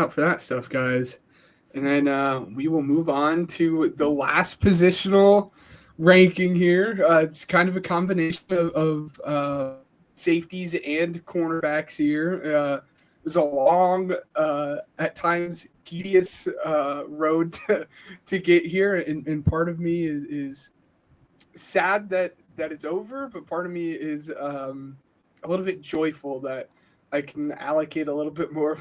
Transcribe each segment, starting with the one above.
out for that stuff, guys. And then we will move on to the last positional ranking here. It's kind of a combination of safeties and cornerbacks here. It was a long, at times tedious road to get here, and part of me is sad that it's over, but part of me is a little bit joyful that I can allocate a little bit more of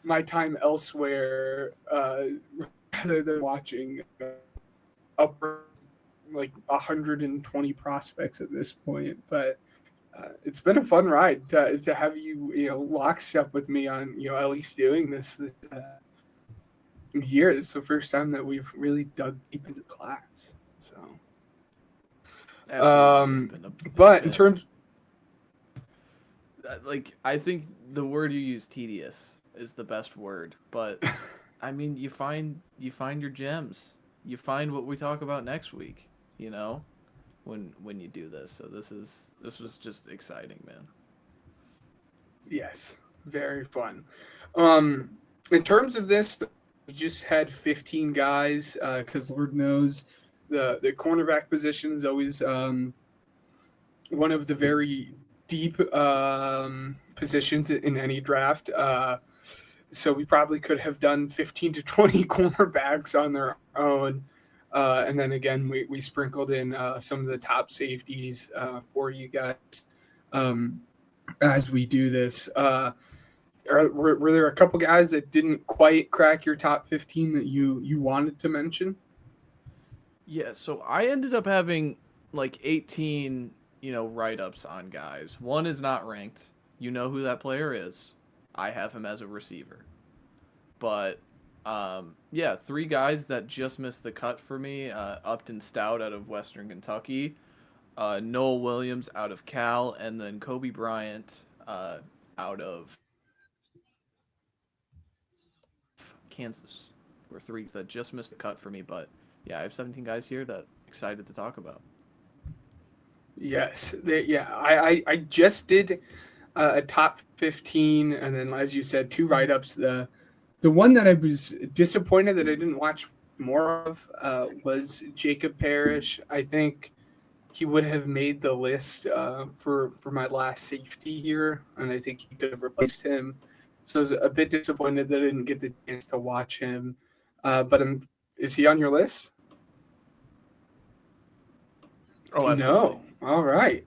my time elsewhere rather than watching upper like 120 prospects at this point. But it's been a fun ride to have lockstep with me on at least doing this year. This is the first time that we've really dug deep into class. So, Absolutely, it's been but in terms, like I think the word you use, tedious, is the best word. But I mean, you find your gems. You find what we talk about next week. You know, when you do this. So this was just exciting, man. yes, very fun. Um, in terms of this, we just had 15 guys because Lord knows the cornerback position is always one of the very deep positions in any draft. So we probably could have done 15 to 20 cornerbacks on their own. And then again, we sprinkled in some of the top safeties for you guys um, as we do this. Were there a couple guys that didn't quite crack your top 15 that you wanted to mention? Yeah, so I ended up having like 18, write-ups on guys. One is not ranked. You know who that player is. I have him as a receiver. But yeah, three guys that just missed the cut for me. Upton Stout out of Western Kentucky, Noel Williams out of Cal, and then Kobe Bryant out of Kansas. Were three that just missed the cut for me. But yeah, I have 17 guys here that excited to talk about. Yes, yeah. I just did a top 15, and then as you said, two write ups. The one that I was disappointed that I didn't watch more of was Jacob Parrish. I think he would have made the list for my last safety here, and I think he could have replaced him. So I was a bit disappointed that I didn't get the chance to watch him. But is he on your list? Oh, absolutely. No. All right.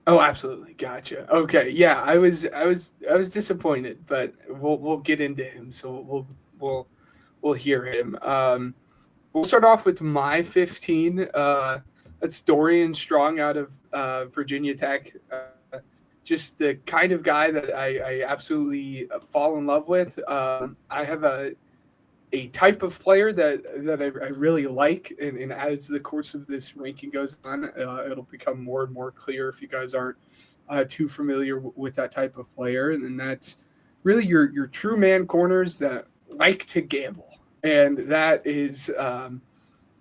Oh, absolutely. Gotcha. Okay. Yeah, I was disappointed, but we'll get into him. So we'll hear him. We'll start off with my 15. That's Dorian Strong out of Virginia Tech. Just the kind of guy that I absolutely fall in love with. I have a type of player that I really like, and as the course of this ranking goes on, it'll become more and more clear if you guys aren't too familiar with that type of player, and that's really your true man corners that like to gamble, and that is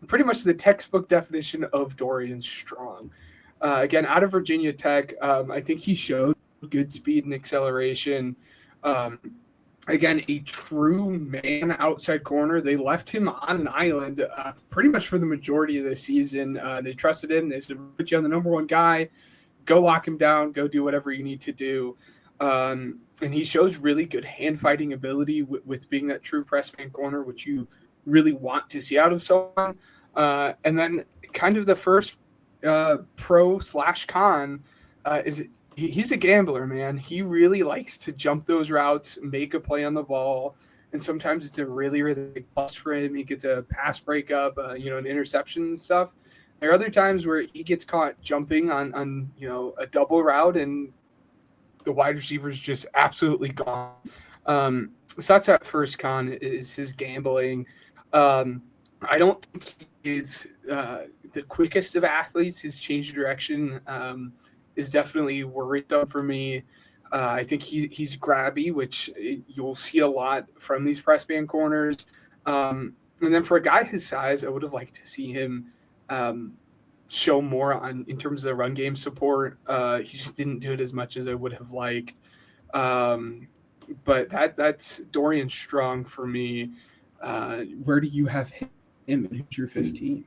pretty much the textbook definition of Dorian Strong. Again, out of Virginia Tech, I think he showed good speed and acceleration. Um, Again, a true man outside corner. They left him on an island pretty much for the majority of the season. They trusted him. They said, put you on the number one guy, go lock him down, go do whatever you need to do. And he shows really good hand fighting ability with being that true press man corner, which you really want to see out of someone. And then kind of the first pro slash con is he's a gambler, man. He really likes to jump those routes, make a play on the ball, and sometimes it's a really big plus for him. He gets a pass breakup, an interception and stuff. There are other times where he gets caught jumping on a double route, and the wide receiver's just absolutely gone. So that's that first con is his gambling. I don't think he is the quickest of athletes. His change of direction is definitely worrisome for me. I think he's grabby, which you'll see a lot from these press band corners. And then for a guy his size, I would have liked to see him um, show more on in terms of the run game support. He just didn't do it as much as I would have liked. Um, but that's Dorian Strong for me. Where do you have him, and who's your 15?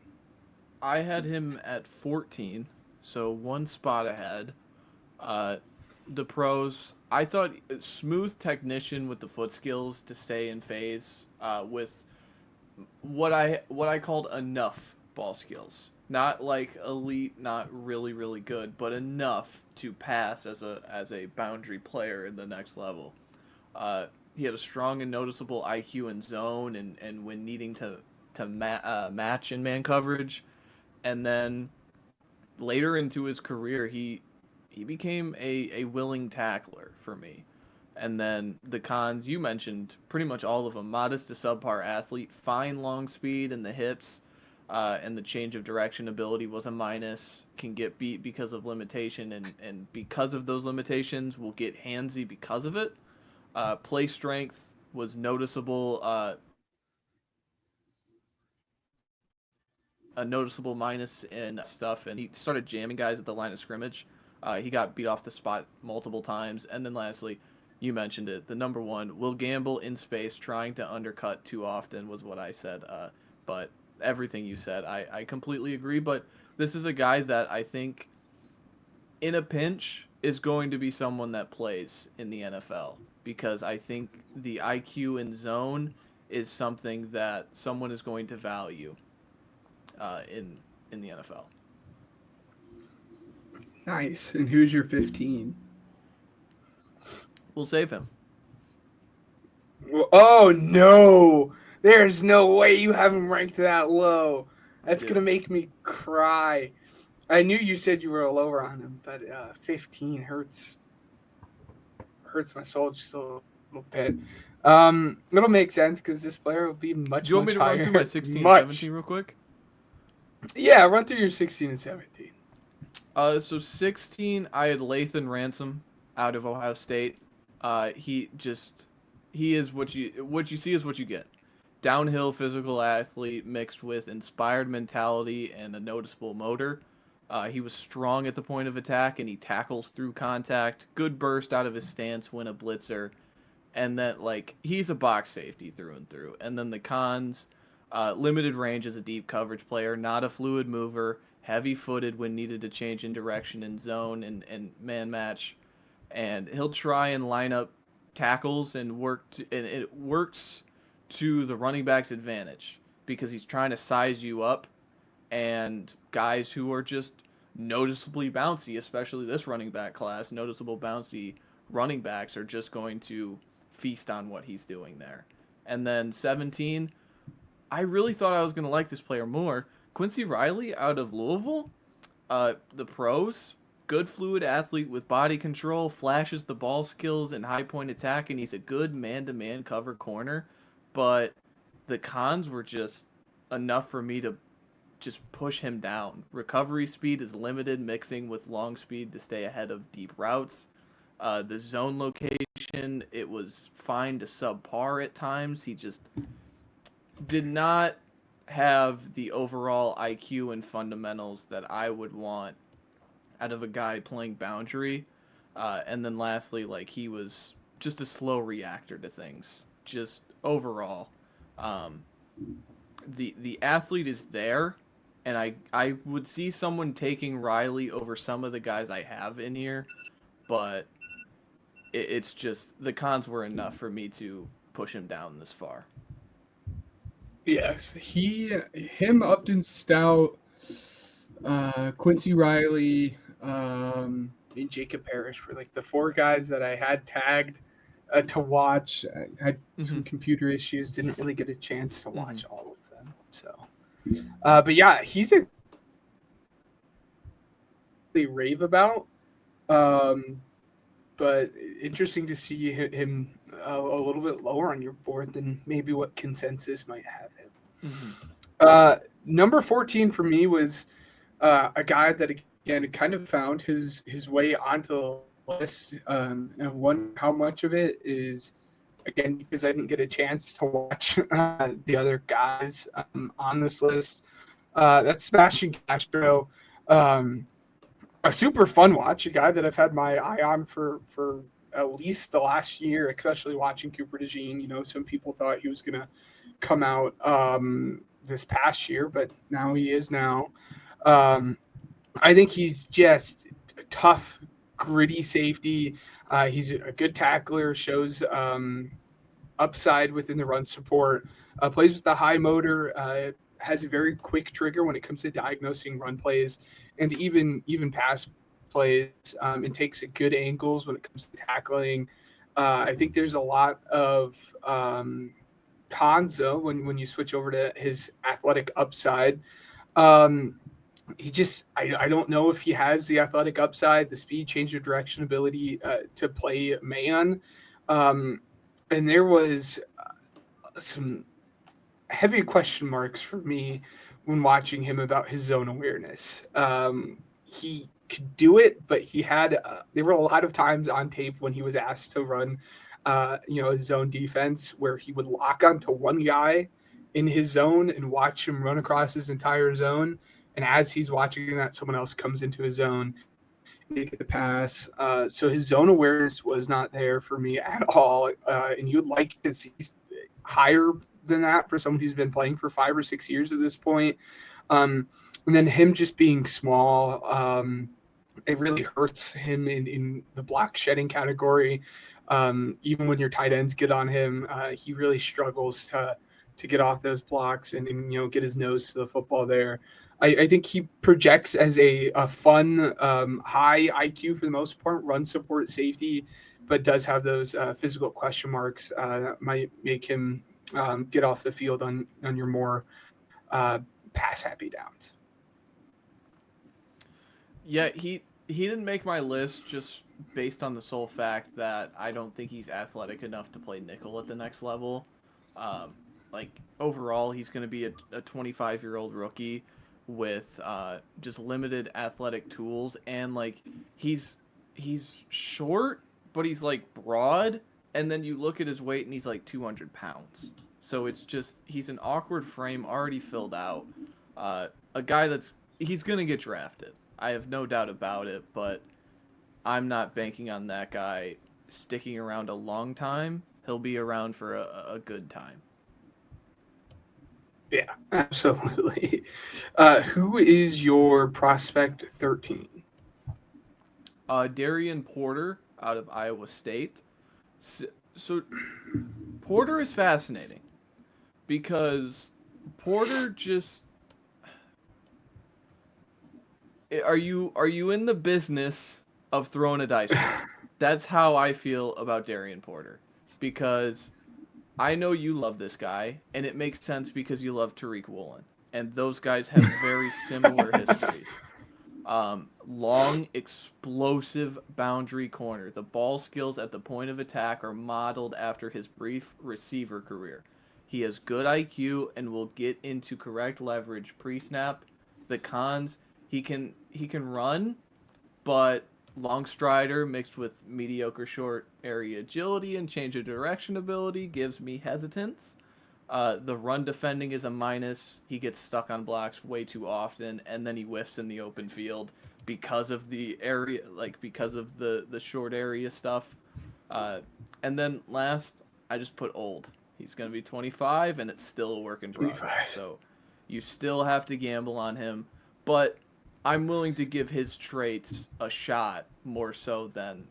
I had him at 14, so one spot ahead. Uh, the pros, I thought smooth technician with the foot skills to stay in phase with what I called enough ball skills. Not like elite, not really good, but enough to pass as a boundary player in the next level. He had a strong and noticeable IQ in zone and when needing to match in man coverage, and then later into his career, he became a willing tackler for me. And then the cons you mentioned, pretty much all of them. Modest to subpar athlete, fine long speed in the hips, and the change of direction ability was a minus. Can get beat because of limitation, and because of those limitations, will get handsy because of it. Play strength was noticeable. A noticeable minus in stuff, and he started jamming guys at the line of scrimmage. He got beat off the spot multiple times, and then lastly, you mentioned it. The number one will gamble in space, trying to undercut too often was what I said. But everything you said, I completely agree. But this is a guy that I think, in a pinch, is going to be someone that plays in the NFL because I think the IQ in zone is something that someone is going to value in the NFL. Nice. And who's your 15? We'll save him. Well, oh no! There's no way you have him ranked that low. I That's gonna do. make me cry. I knew you said you were lower on him, but 15 hurts my soul just a little bit. It'll make sense because this player will be Do much you want me much to run through my higher. 16 and Much. 17 real quick? Yeah, run through your 16 and 17. So 16, I had Lathan Ransom out of Ohio State. He just he is what you see is what you get. Downhill physical athlete mixed with inspired mentality and a noticeable motor. He was strong at the point of attack and he tackles through contact. Good burst out of his stance when a blitzer, and then like he's a box safety through and through. And then the cons, limited range as a deep coverage player, not a fluid mover, heavy footed when needed to change in direction in zone and man match, and he'll try and line up tackles and it works to the running back's advantage because he's trying to size you up, and guys who are just noticeably bouncy, especially this running back class, noticeable bouncy running backs are just going to feast on what he's doing there. And then 17, I really thought I was going to like this player more. Quincy Riley out of Louisville, the pros, good fluid athlete with body control, flashes the ball skills and high point attack, and he's a good man to man cover corner. But the cons were just enough for me to just push him down. Recovery speed is limited, mixing with long speed to stay ahead of deep routes. The zone location, it was fine to subpar at times. He just did not have the overall IQ and fundamentals that I would want out of a guy playing boundary. And then lastly, like he was just a slow reactor to things. Just overall, um, the athlete is there, and I would see someone taking Riley over some of the guys I have in here, but it's just the cons were enough for me to push him down this far. Yes, him, Upton Stout, Quincy Riley, and Jacob Parrish were like the four guys that I had tagged to watch. I had Mm-hmm. some computer issues, didn't really get a chance to Mm-hmm. watch all of them. So, but yeah, he's a really rave about. Um, but interesting to see him a little bit lower on your board than maybe what consensus might have him. Mm-hmm. Number 14 for me was a guy that again kind of found his way onto the list, and one how much of it is again because I didn't get a chance to watch the other guys on this list. That's Sebastian Castro, um, a super fun watch, a guy that I've had my eye on for at least the last year, especially watching Cooper DeJean. Some people thought he was going to come out this past year, but now he is now. Um, I think he's just a tough, gritty safety. He's a good tackler, shows upside within the run support, plays with the high motor, has a very quick trigger when it comes to diagnosing run plays and even pass plays, and takes good angles when it comes to tackling. I think there's a lot of cons though when you switch over to his athletic upside. Um, I don't know if he has the athletic upside, the speed, change of direction ability to play man. Um, and there was some heavy question marks for me when watching him about his zone awareness. He could do it, but there were a lot of times on tape when he was asked to run, his zone defense where he would lock onto one guy in his zone and watch him run across his entire zone. And as he's watching that, someone else comes into his zone and they get the pass. So his zone awareness was not there for me at all. And you would like to see higher than that for someone who's been playing for 5 or 6 years at this point. Um, and then him just being small, it really hurts him in the block shedding category. Even when your tight ends get on him, he really struggles to get off those blocks and get his nose to the football there. I think he projects as a fun, high IQ for the most part, run support safety, but does have those physical question marks that might make him get off the field on your more pass happy downs. Yeah, he didn't make my list just based on the sole fact that I don't think he's athletic enough to play nickel at the next level. Um, like overall, he's going to be a 25-year-old rookie with just limited athletic tools, and like he's short, but he's like broad, and then you look at his weight and he's like 200 pounds. So it's just he's an awkward frame already filled out. A guy that's he's gonna get drafted. I have no doubt about it, but I'm not banking on that guy sticking around a long time. He'll be around for a good time. Yeah, absolutely. Who is your prospect 13? Darian Porter out of Iowa State. So Porter is fascinating because Porter just are you in the business of throwing a dice roll? That's how I feel about Darian Porter because I know you love this guy, and it makes sense because you love Tariq Woolen, and those guys have very similar histories. Long, explosive boundary corner. The ball skills at the point of attack are modeled after his brief receiver career. He has good IQ and will get into correct leverage pre-snap. The cons, he can run, but long strider mixed with mediocre short area agility and change of direction ability gives me hesitance. The run defending is a minus. He gets stuck on blocks way too often, and then he whiffs in the open field because of the area, like because of the short area stuff. Uh, and then last, I just put old. He's gonna be 25, and it's still a work in progress. 25. So you still have to gamble on him, but I'm willing to give his traits a shot more so than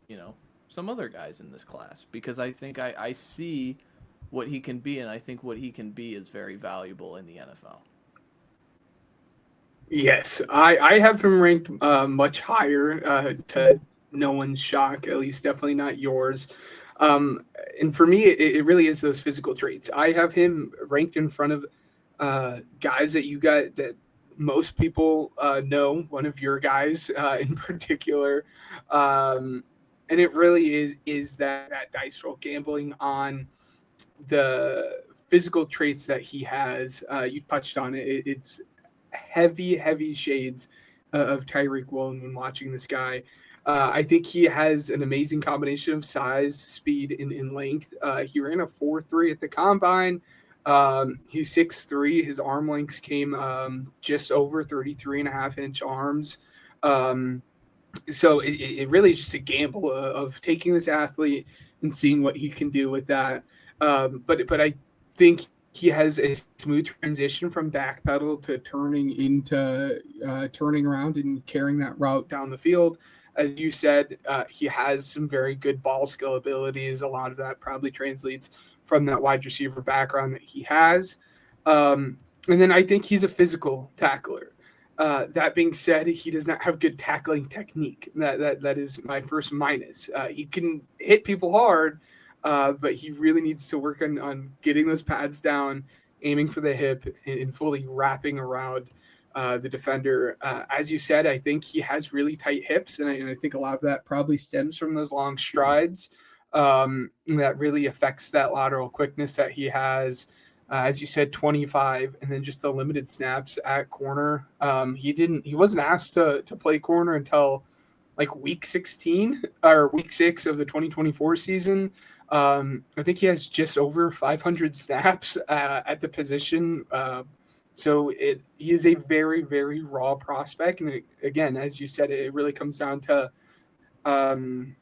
some other guys in this class because I think I see what he can be, and I think what he can be is very valuable in the NFL. Yes, I have him ranked much higher to no one's shock, at least definitely not yours. And for me, it really is those physical traits. I have him ranked in front of guys that you got that most people know, one of your guys in particular. Um, and it really is that dice roll gambling on the physical traits that he has. You touched on it. It's heavy shades of Tyreek Woolen when watching this guy. I think he has an amazing combination of size, speed, and length. He ran a 4.3 at the combine. He's 6'3". His arm lengths came just over 33 and a half inch arms. Um, So it really is just a gamble of taking this athlete and seeing what he can do with that. But I think he has a smooth transition from back pedal to turning into turning around and carrying that route down the field. As you said, he has some very good ball skill abilities. A lot of that probably translates from that wide receiver background that he has. And then I think he's a physical tackler. That being said, he does not have good tackling technique. That is my first minus. He can hit people hard, but he really needs to work on getting those pads down, aiming for the hip, and fully wrapping around the defender. As you said, I think he has really tight hips, and I think a lot of that probably stems from those long strides. That really affects that lateral quickness that he has. As you said, 25, and then just the limited snaps at corner. He wasn't asked to play corner until like week 16 or week 6 of the 2024 season. I think he has just over 500 snaps at the position. So he is a very, very raw prospect. And again, as you said, it really comes down to um,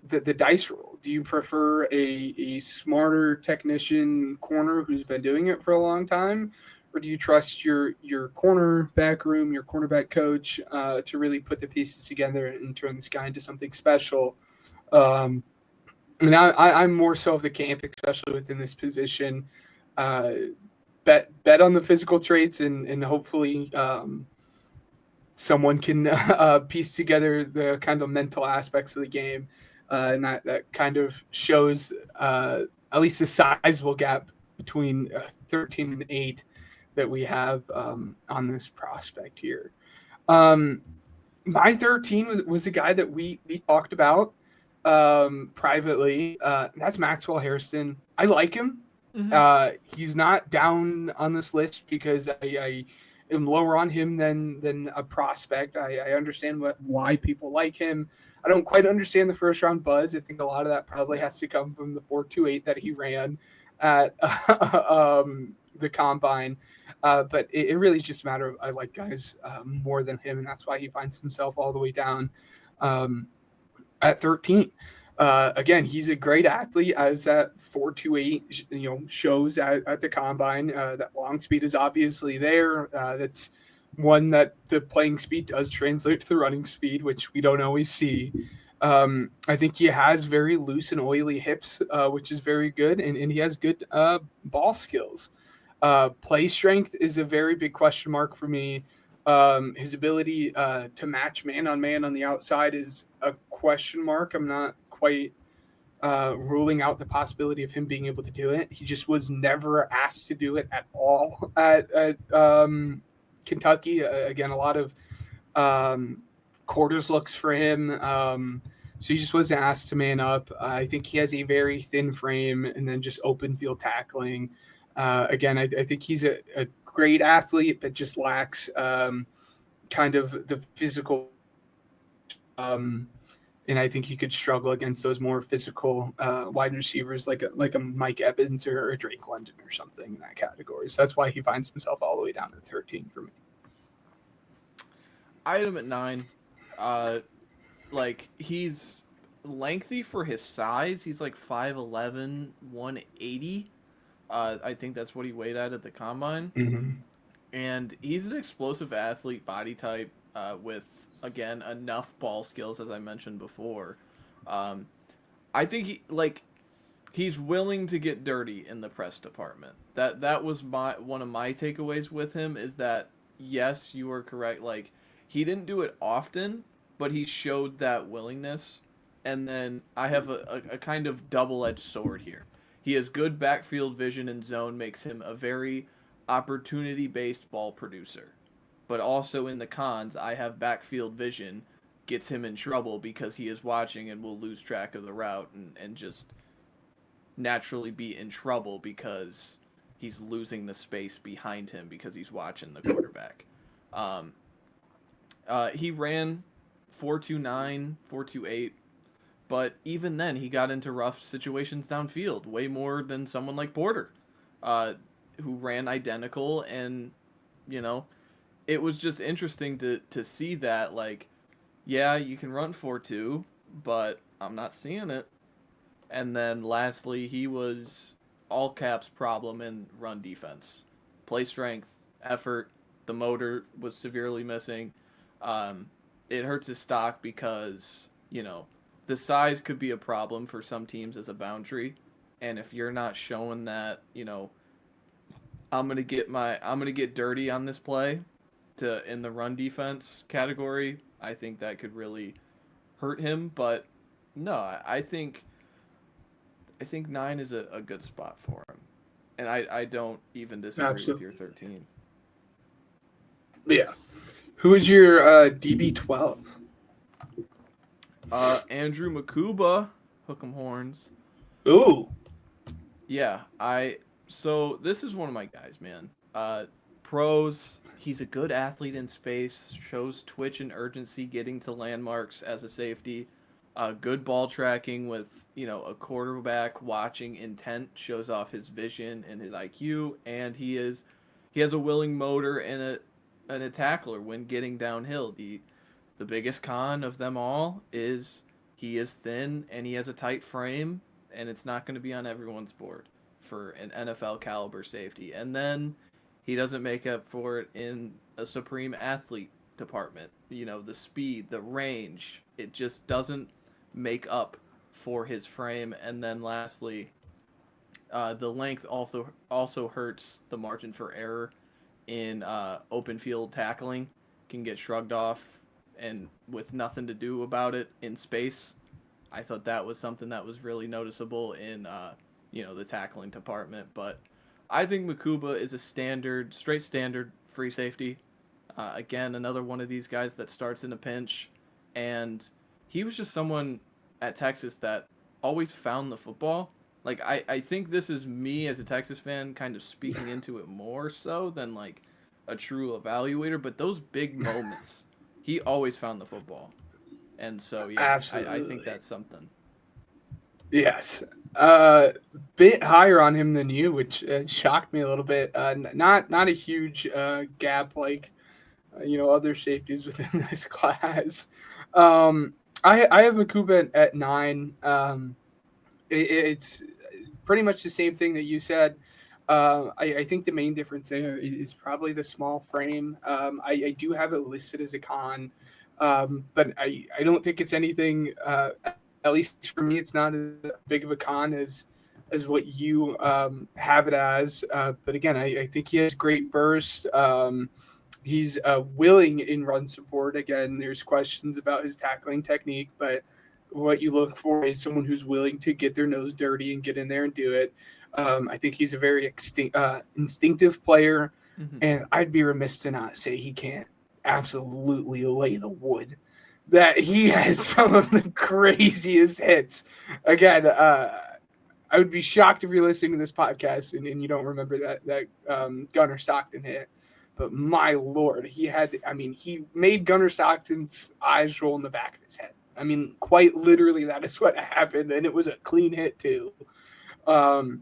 the dice roll. Do you prefer a smarter technician corner who's been doing it for a long time, or do you trust your cornerback room, your cornerback coach, to really put the pieces together and turn this guy into something special? Um, and I'm more so of the camp, especially within this position. Uh, bet on the physical traits and hopefully someone can piece together the kind of mental aspects of the game, and that kind of shows at least a sizable gap between 13 and 8 that we have on this prospect here. Um, my 13 was a guy that we talked about privately. That's Maxwell Hairston. I like him. Mm-hmm. He's not down on this list because I am lower on him than a prospect. I understand why people like him. I don't quite understand the first round buzz. I think a lot of that probably has to come from the 4.28 that he ran at the combine. But it really is just a matter of I like guys more than him, and that's why he finds himself all the way down um, at 13. Again, he's a great athlete, as that 4.28 shows at the combine. That long speed is obviously there. That's one that the playing speed does translate to the running speed, which we don't always see. I think he has very loose and oily hips, which is very good, and he has good ball skills. Play strength is a very big question mark for me. His ability to match man on man on the outside is a question mark. I'm not quite ruling out the possibility of him being able to do it. He just was never asked to do it at all at Kentucky. Again, a lot of um, quarters looks for him. So he just wasn't asked to man up. I think he has a very thin frame and then just open field tackling. Again, I think he's a great athlete, but just lacks kind of the physical. And I think he could struggle against those more physical wide receivers like a Mike Evans or a Drake London or something in that category. So that's why he finds himself all the way down to 13 for me. I had him at 9. Uh, like he's lengthy for his size. He's like 5'11", 180. I think that's what he weighed at the combine. Mm-hmm. And he's an explosive athlete body type with again enough ball skills as I mentioned before. Um, I think he's willing to get dirty in the press department. That was my one of my takeaways with him is that yes, you are correct. Like he didn't do it often, but he showed that willingness. And then I have a kind of double edged sword here. He has good backfield vision and zone, makes him a very opportunity based ball producer. But also in the cons, I have backfield vision gets him in trouble because he is watching and will lose track of the route and just naturally be in trouble because he's losing the space behind him because he's watching the quarterback. Um, he ran 4.29, 4.28, but even then he got into rough situations downfield, way more than someone like Porter, uh, who ran identical. And, you know, it was just interesting to see that, like, Yeah, you can run 4-2, but I'm not seeing it. And then lastly, he was all caps problem in run defense. Play strength, effort, the motor was severely missing. Um, it hurts his stock because, the size could be a problem for some teams as a boundary. And if you're not showing that, I'm gonna get dirty on this play to in the run defense category, I think that could really hurt him. But no, I think 9 is a good spot for him. And I don't even disagree with your Absolutely. 13. Yeah. Who is your DB12? Andrew Makuba, hook 'em horns. Ooh. Yeah, so this is one of my guys, man. Pros, he's a good athlete in space, shows twitch and urgency getting to landmarks as a safety. Good ball tracking with, a quarterback watching intent, shows off his vision and his IQ, and he has a willing motor and a tackler when getting downhill. The biggest con of them all is he is thin and he has a tight frame, and it's not going to be on everyone's board for an NFL caliber safety. And then he doesn't make up for it in a supreme athlete department. The speed, the range, it just doesn't make up for his frame. And then lastly, the length also hurts the margin for error in open field tackling. Can get shrugged off and with nothing to do about it in space. I thought that was something that was really noticeable in the tackling department. But I think Makuba is a straight standard free safety. Again, another one of these guys that starts in a pinch, and he was just someone at Texas that always found the football. Like I think this is me as a Texas fan kind of speaking into it more so than like a true evaluator, but those big moments, he always found the football. And so yeah, I think Absolutely. that's something. Yes. Bit higher on him than you, which shocked me a little bit. Not a huge gap like other safeties within this class. Um, I have Makuba at 9. It's pretty much the same thing that you said. I think the main difference there is probably the small frame. I do have it listed as a con, but I don't think it's anything. At least for me, it's not as big of a con as what you have it as. But again, I think he has great burst. He's willing in run support. Again, there's questions about his tackling technique, but what you look for is someone who's willing to get their nose dirty and get in there and do it. I think he's a very instinctive player, Mm-hmm. and I'd be remiss to not say he can't absolutely lay the wood. That he has some of the craziest hits. Again, I would be shocked if you're listening to this podcast and you don't remember that Gunnar Stockton hit. But my lord, he made Gunnar Stockton's eyes roll in the back of his head. I mean, quite literally, that is what happened, and it was a clean hit too. Um,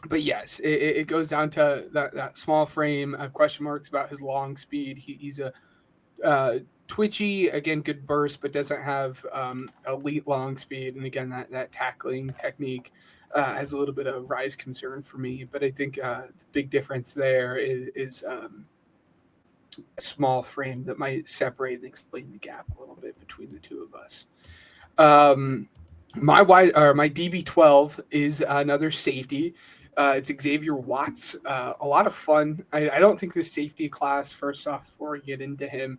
but yes, it goes down to that small frame. Question marks about his long speed. He's a twitchy, again, good burst, but doesn't have elite long speed. And again, that tackling technique has a little bit of rise concern for me. But I think the big difference there is a small frame that might separate and explain the gap a little bit between the two of us. Um, my DB12 is another safety. It's Xavier Watts. A lot of fun. I don't think the safety class, first off, before we get into him,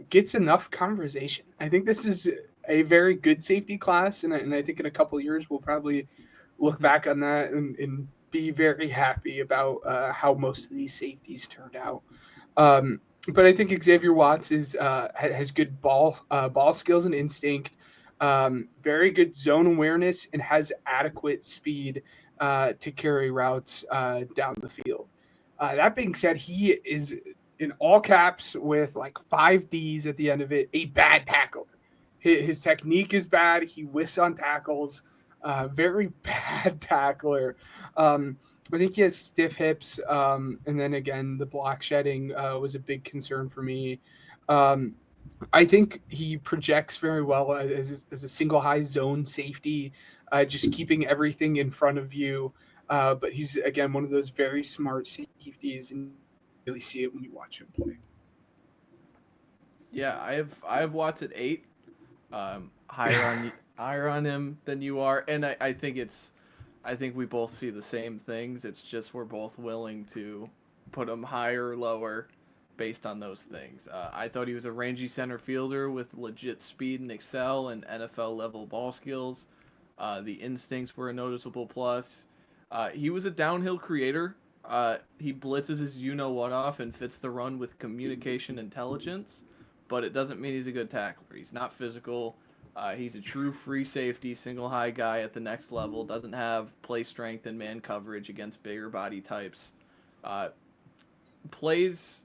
gets enough conversation. I think this is a very good safety class, and I think in a couple of years we'll probably look Mm-hmm. back on that and be very happy about how most of these safeties turned out. Um, but I think Xavier Watts has good ball skills and instinct, very good zone awareness, and has adequate speed to carry routes down the field. That being said, he is in all caps with like 5 Ds at the end of it, a bad tackler. His technique is bad. He whiffs on tackles. Very bad tackler. I think he has stiff hips, and then again, the block shedding was a big concern for me. Um, I think he projects very well as a single high zone safety, just keeping everything in front of you. But he's again one of those very smart safeties, and you can really see it when you watch him play. Yeah, I have Watts at 8, higher on him than you are, and I think we both see the same things. It's just we're both willing to put him higher or lower based on those things. I thought he was a rangy center fielder with legit speed and excel and NFL level ball skills. The instincts were a noticeable plus. He was a downhill creator. He blitzes his you know what off and fits the run with communication intelligence, but it doesn't mean he's a good tackler. He's not physical. He's a true free safety, single high guy at the next level. Doesn't have play strength and man coverage against bigger body types. Uh, Plays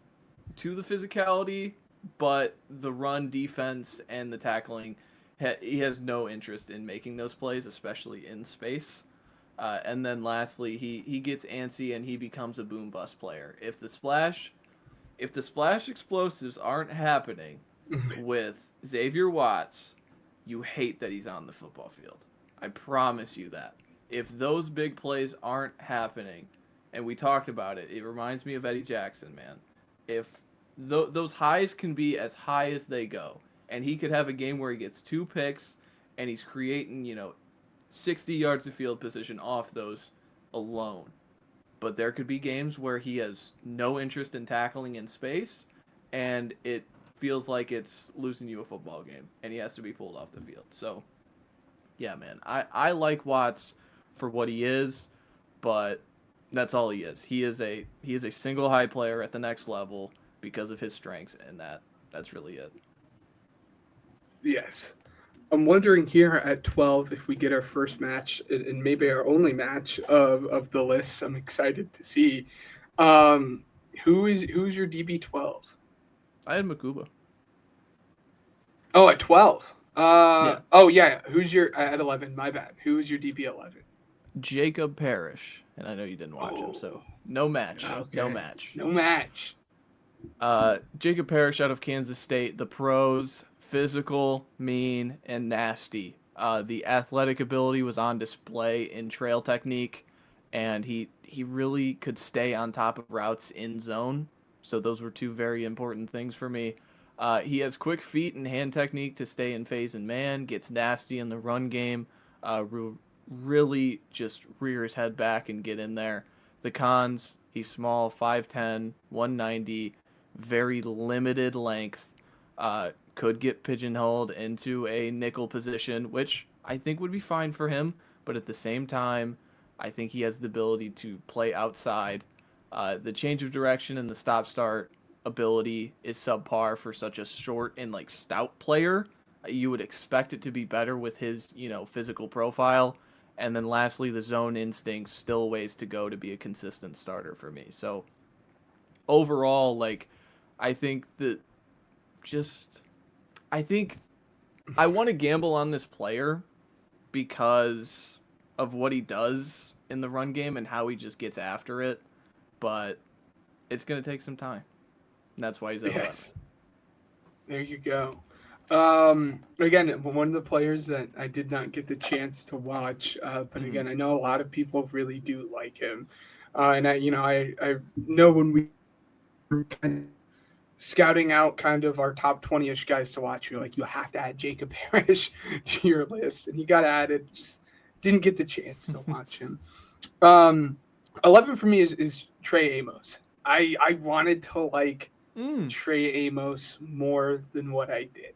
to the physicality, but the run defense and the tackling, he has no interest in making those plays, especially in space. And then lastly, he gets antsy and he becomes a boom bust player. If the splash explosives aren't happening with Xavier Watts, you hate that he's on the football field. I promise you that. If those big plays aren't happening, and we talked about it, it reminds me of Eddie Jackson, man. If those highs can be as high as they go, and he could have a game where he gets 2 picks and he's creating, 60 yards of field position off those alone. But there could be games where he has no interest in tackling in space, and it feels like it's losing you a football game, and he has to be pulled off the field. So, yeah, man, I like Watts for what he is, but that's all he is. He is a single high player at the next level because of his strengths, and that's really it. Yes. I'm wondering here at 12 if we get our first match and maybe our only match of the list. I'm excited to see. Um, who's your DB12? I had Makuba. Oh, at 12. Yeah, Oh yeah. Who's your at 11? My bad. Who's your DB11? Jacob Parrish, and I know you didn't watch him, Oh, so no match, no okay. match. No match. Jacob Parrish out of Kansas State. The pros: physical, mean, and nasty. The athletic ability was on display in trail technique, and he really could stay on top of routes in zone. So those were two very important things for me. He has quick feet and hand technique to stay in phase and man. Gets nasty in the run game. Uh, Really just rear his head back and get in there. The cons: he's small, 5'10", 190, very limited length. Could get pigeonholed into a nickel position, which I think would be fine for him. But at the same time, I think he has the ability to play outside. The change of direction and the stop start ability is subpar for such a short and like stout player. You would expect it to be better with his, physical profile. And then lastly, the zone instincts still ways to go to be a consistent starter for me. So overall, like, I think that just I think I want to gamble on this player because of what he does in the run game and how he just gets after it, but it's going to take some time. And that's why he's at 11. Yes. There you go. Again, one of the players that I did not get the chance to watch, but Mm-hmm. again, I know a lot of people really do like him, and I know when we were kind of scouting out kind of our top 20ish guys to watch, you're like, you have to add Jacob Parrish to your list, and he got added. Just didn't get the chance to watch him. Um, 11 for me is Trey Amos. I wanted to like Mm. Trey Amos more than what I did.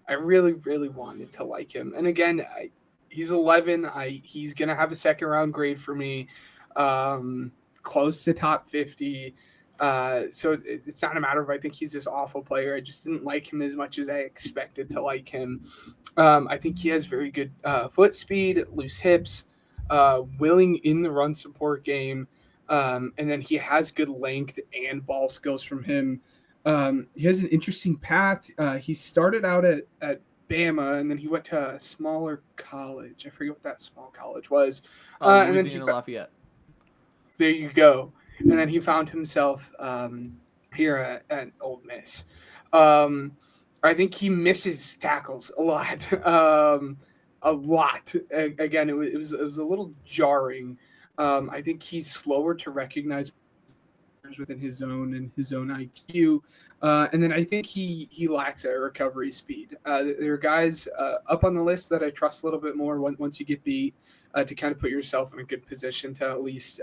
I really, really wanted to like him. And again, he's 11. He's gonna have a second round grade for me, um, close to top 50. So it's not a matter of I think he's this awful player. I just didn't like him as much as I expected to like him. I think he has very good foot speed, loose hips, willing in the run support game, and then he has good length and ball skills from him. He has an interesting path. He started out at Bama, and then he went to a smaller college. I forget what that small college was. And then Louisiana Lafayette. there you go. And then he found himself here at Old Miss. Um, I think he misses tackles a lot. A lot. Again, it was a little jarring. I think he's slower to recognize within his zone and his own IQ. And then I think he lacks a recovery speed. There are guys up on the list that I trust a little bit more once you get beat to kind of put yourself in a good position to at least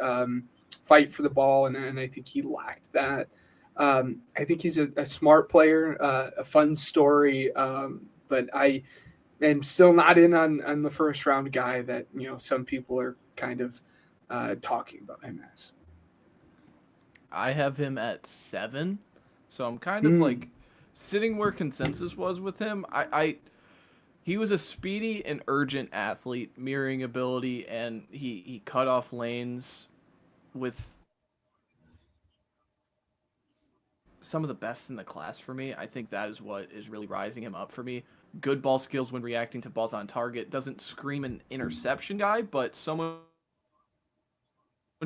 fight for the ball. And I think he lacked that. I think he's a smart player, a fun story, but I am still not in on the first round guy that some people are kind of talking about him as. I have him at 7, so I'm kind of Mm, like sitting where consensus was with him. I he was a speedy and urgent athlete, mirroring ability, and he cut off lanes with some of the best in the class for me. I think that is what is really rising him up for me. Good ball skills when reacting to balls on target. Doesn't scream an interception guy, but someone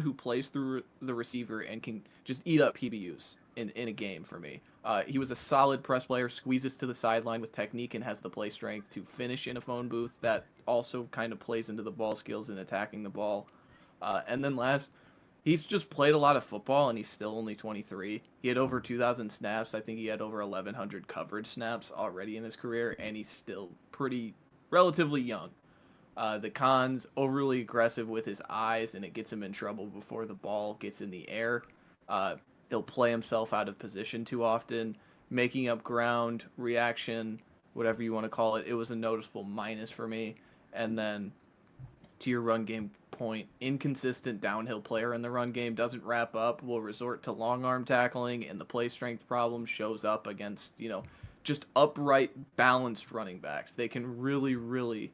who plays through the receiver and can just eat up PBUs in a game for me. He was a solid press player, squeezes to the sideline with technique and has the play strength to finish in a phone booth. That also kind of plays into the ball skills and attacking the ball. And then last, he's just played a lot of football and he's still only 23. He had over 2,000 snaps. I think he had over 1,100 coverage snaps already in his career, and he's still pretty relatively young. The cons, overly aggressive with his eyes, and it gets him in trouble before the ball gets in the air. Uh, he'll play himself out of position too often, making up ground, reaction, whatever you want to call it. It was a noticeable minus for me. And then to your run game point, inconsistent downhill player in the run game, doesn't wrap up, will resort to long arm tackling, and the play strength problem shows up against, just upright, balanced running backs. They can really, really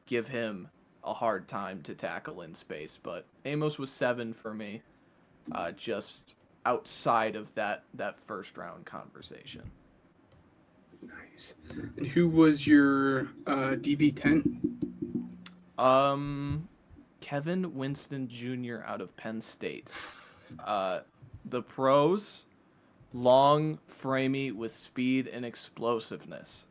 give him a hard time to tackle in space. But Amos was 7 for me, just outside of that first round conversation. nice. And who was your DB10? Um, Kevin Winston Jr. out of Penn State. Uh, the pros: long, framey with speed and explosiveness.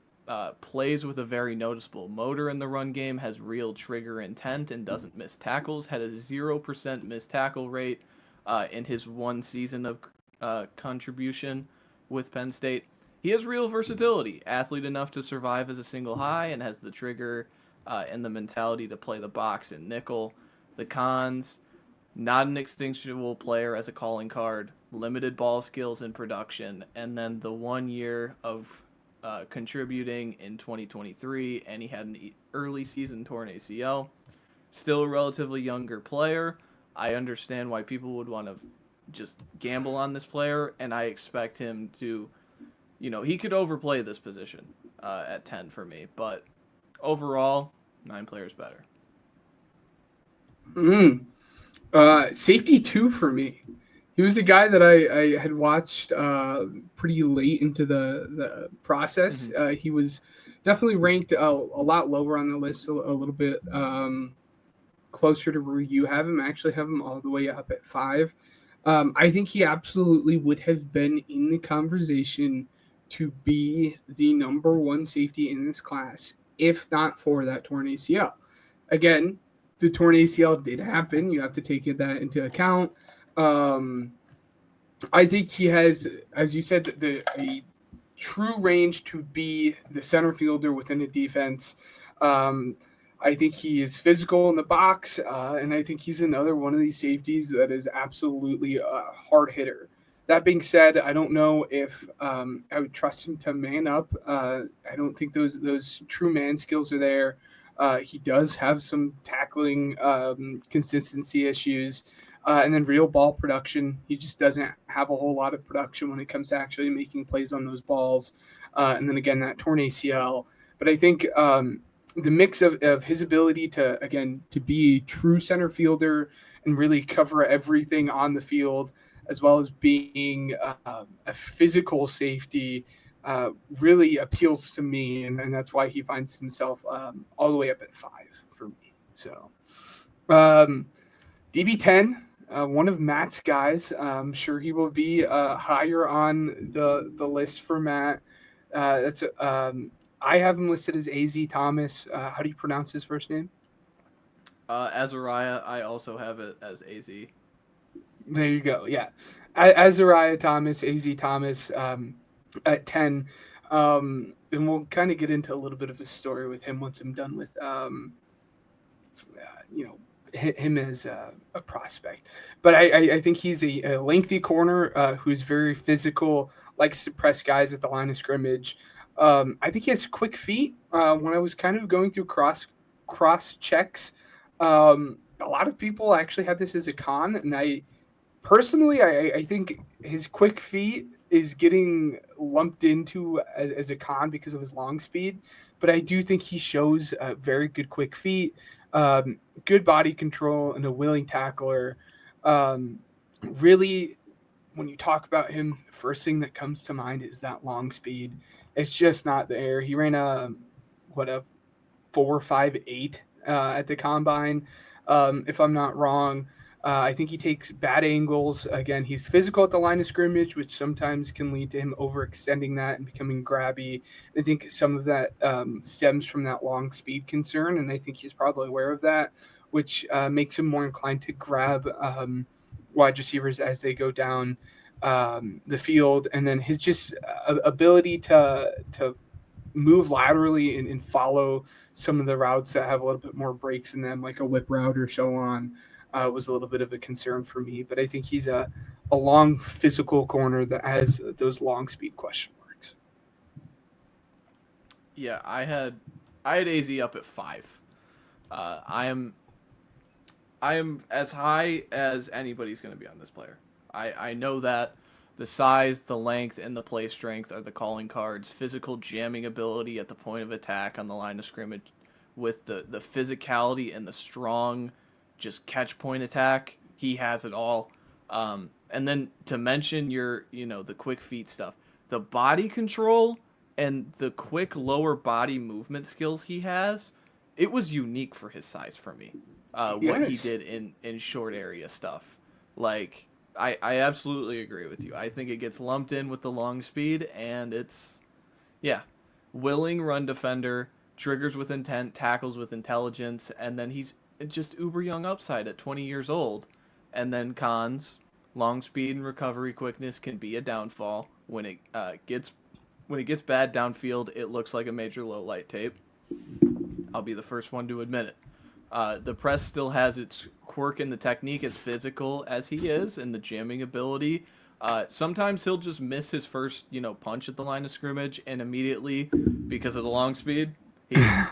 Plays with a very noticeable motor in the run game, has real trigger intent, and doesn't miss tackles. Had a 0% missed tackle rate in his one season of contribution with Penn State. He has real versatility, athlete enough to survive as a single high, and has the trigger and the mentality to play the box and nickel. The cons: not an extinguishable player as a calling card, limited ball skills and production, and then the 1 year of contributing in 2023, and he had an early season torn ACL. Still a relatively younger player. I understand why people would want to just gamble on this player, and I expect him to, he could overplay this position at 10 for me, but overall, 9 players better. Mm. Safety two for me. He was a guy that I had watched pretty late into the process. Mm-hmm. He was definitely ranked a lot lower on the list, a little bit closer to where you have him. I actually have him all the way up at 5. I think he absolutely would have been in the conversation to be the number one safety in this class, if not for that torn ACL. Again, the torn ACL did happen. You have to take that into account. Um, I think he has, as you said, a true range to be the center fielder within a defense. Um, I think he is physical in the box, and I think he's another one of these safeties that is absolutely a hard hitter. That being said, I don't know if I would trust him to man up. I don't think those true man skills are there. He does have some tackling consistency issues. And then real ball production, he just doesn't have a whole lot of production when it comes to actually making plays on those balls. And then again, that torn ACL. But I think the mix of his ability to, again, to be a true center fielder and really cover everything on the field, as well as being a physical safety, really appeals to me. And that's why he finds himself all the way up at 5 for me. So DB10, one of Matt's guys. I'm sure he will be higher on the list for Matt. That's I have him listed as Az Thomas. How do you pronounce his first name? Azariah, I also have it as AZ. There you go. Yeah, Azariah Thomas, Az Thomas, at 10. And we'll kind of get into a little bit of a story with him once I'm done with you know him as a prospect. But I think he's a lengthy corner who's very physical, likes to press guys at the line of scrimmage. I think he has quick feet. When I was kind of going through cross checks, a lot of people actually had this as a con, and I personally, I think his quick feet is getting lumped into as a con because of his long speed. But I do think he shows very good quick feet, good body control, and a willing tackler. Um, really, when you talk about him, the first thing that comes to mind is that long speed. It's just not there. He ran a 4.58 at the combine, if I'm not wrong. I think he takes bad angles. Again, he's physical at the line of scrimmage, which sometimes can lead to him overextending that and becoming grabby. I think some of that stems from that long speed concern, and I think he's probably aware of that, which makes him more inclined to grab wide receivers as they go down the field. And then his just ability to move laterally and follow some of the routes that have a little bit more breaks in them, like a whip route or so on, was a little bit of a concern for me. But I think he's a long physical corner that has those long speed question marks. Yeah, I had AZ up at 5. I am as high as anybody's going to be on this player. I know that the size, the length, and the play strength are the calling cards. Physical jamming ability at the point of attack on the line of scrimmage, with the physicality and the strong, just catch point attack. He has it all. And then to mention the quick feet stuff, the body control and the quick lower body movement skills he has, it was unique for his size for me. What he Yes. did in short area stuff. Like I absolutely agree with you. I think it gets lumped in with the long speed, and it's yeah, willing run defender, triggers with intent, tackles with intelligence, and then he's just uber young upside at 20 years old. And then cons, long speed and recovery quickness can be a downfall when it gets bad downfield. It looks like a major low light tape. I'll be the first one to admit it. The press still has its quirk in the technique, as physical as he is, and the jamming ability. Sometimes he'll just miss his first, punch at the line of scrimmage, and immediately, because of the long speed,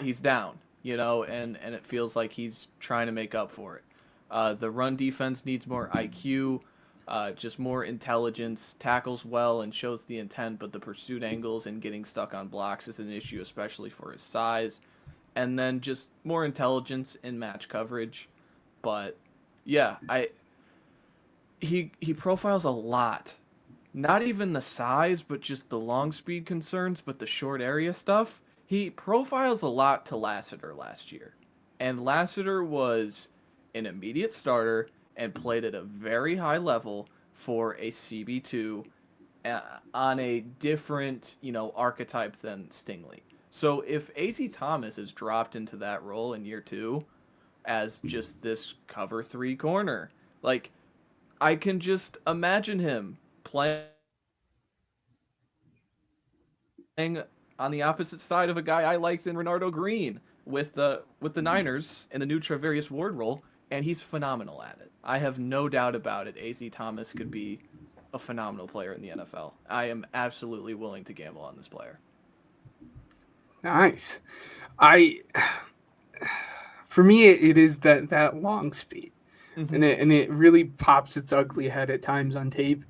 he's down. And it feels like he's trying to make up for it. The run defense needs more IQ, just more intelligence, tackles well and shows the intent, but the pursuit angles and getting stuck on blocks is an issue, especially for his size. And then just more intelligence in match coverage. But yeah, he profiles a lot. Not even the size, but just the long speed concerns, but the short area stuff. He profiles a lot to Lassiter last year. And Lassiter was an immediate starter and played at a very high level for a CB2 on a different, archetype than Stingley. So if AC Thomas is dropped into that role in year 2 as just this cover 3 corner, like I can just imagine him playing on the opposite side of a guy I liked in Renardo Green with the Niners in the new Travarius Ward role, and he's phenomenal at it. I have no doubt about it. AC Thomas could be a phenomenal player in the NFL. I am absolutely willing to gamble on this player. Nice. I For me it is that long speed, Mm-hmm. and it really pops its ugly head at times on tape.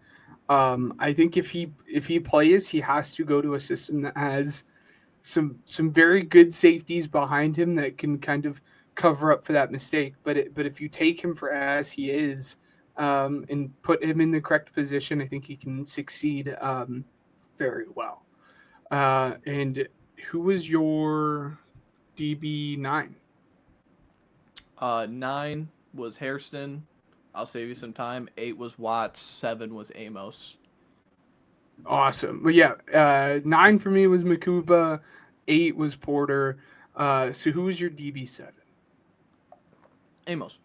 I think if he plays, he has to go to a system that has some very good safeties behind him that can kind of cover up for that mistake. But if you take him for as he is, and put him in the correct position, I think he can succeed very well. And who was your DB9? 9 was Hairston. I'll save you some time. 8 was Watts. 7 was Amos. Awesome. Well, yeah, 9 for me was Makuba, 8 was Porter. So who was your DB7? Amos.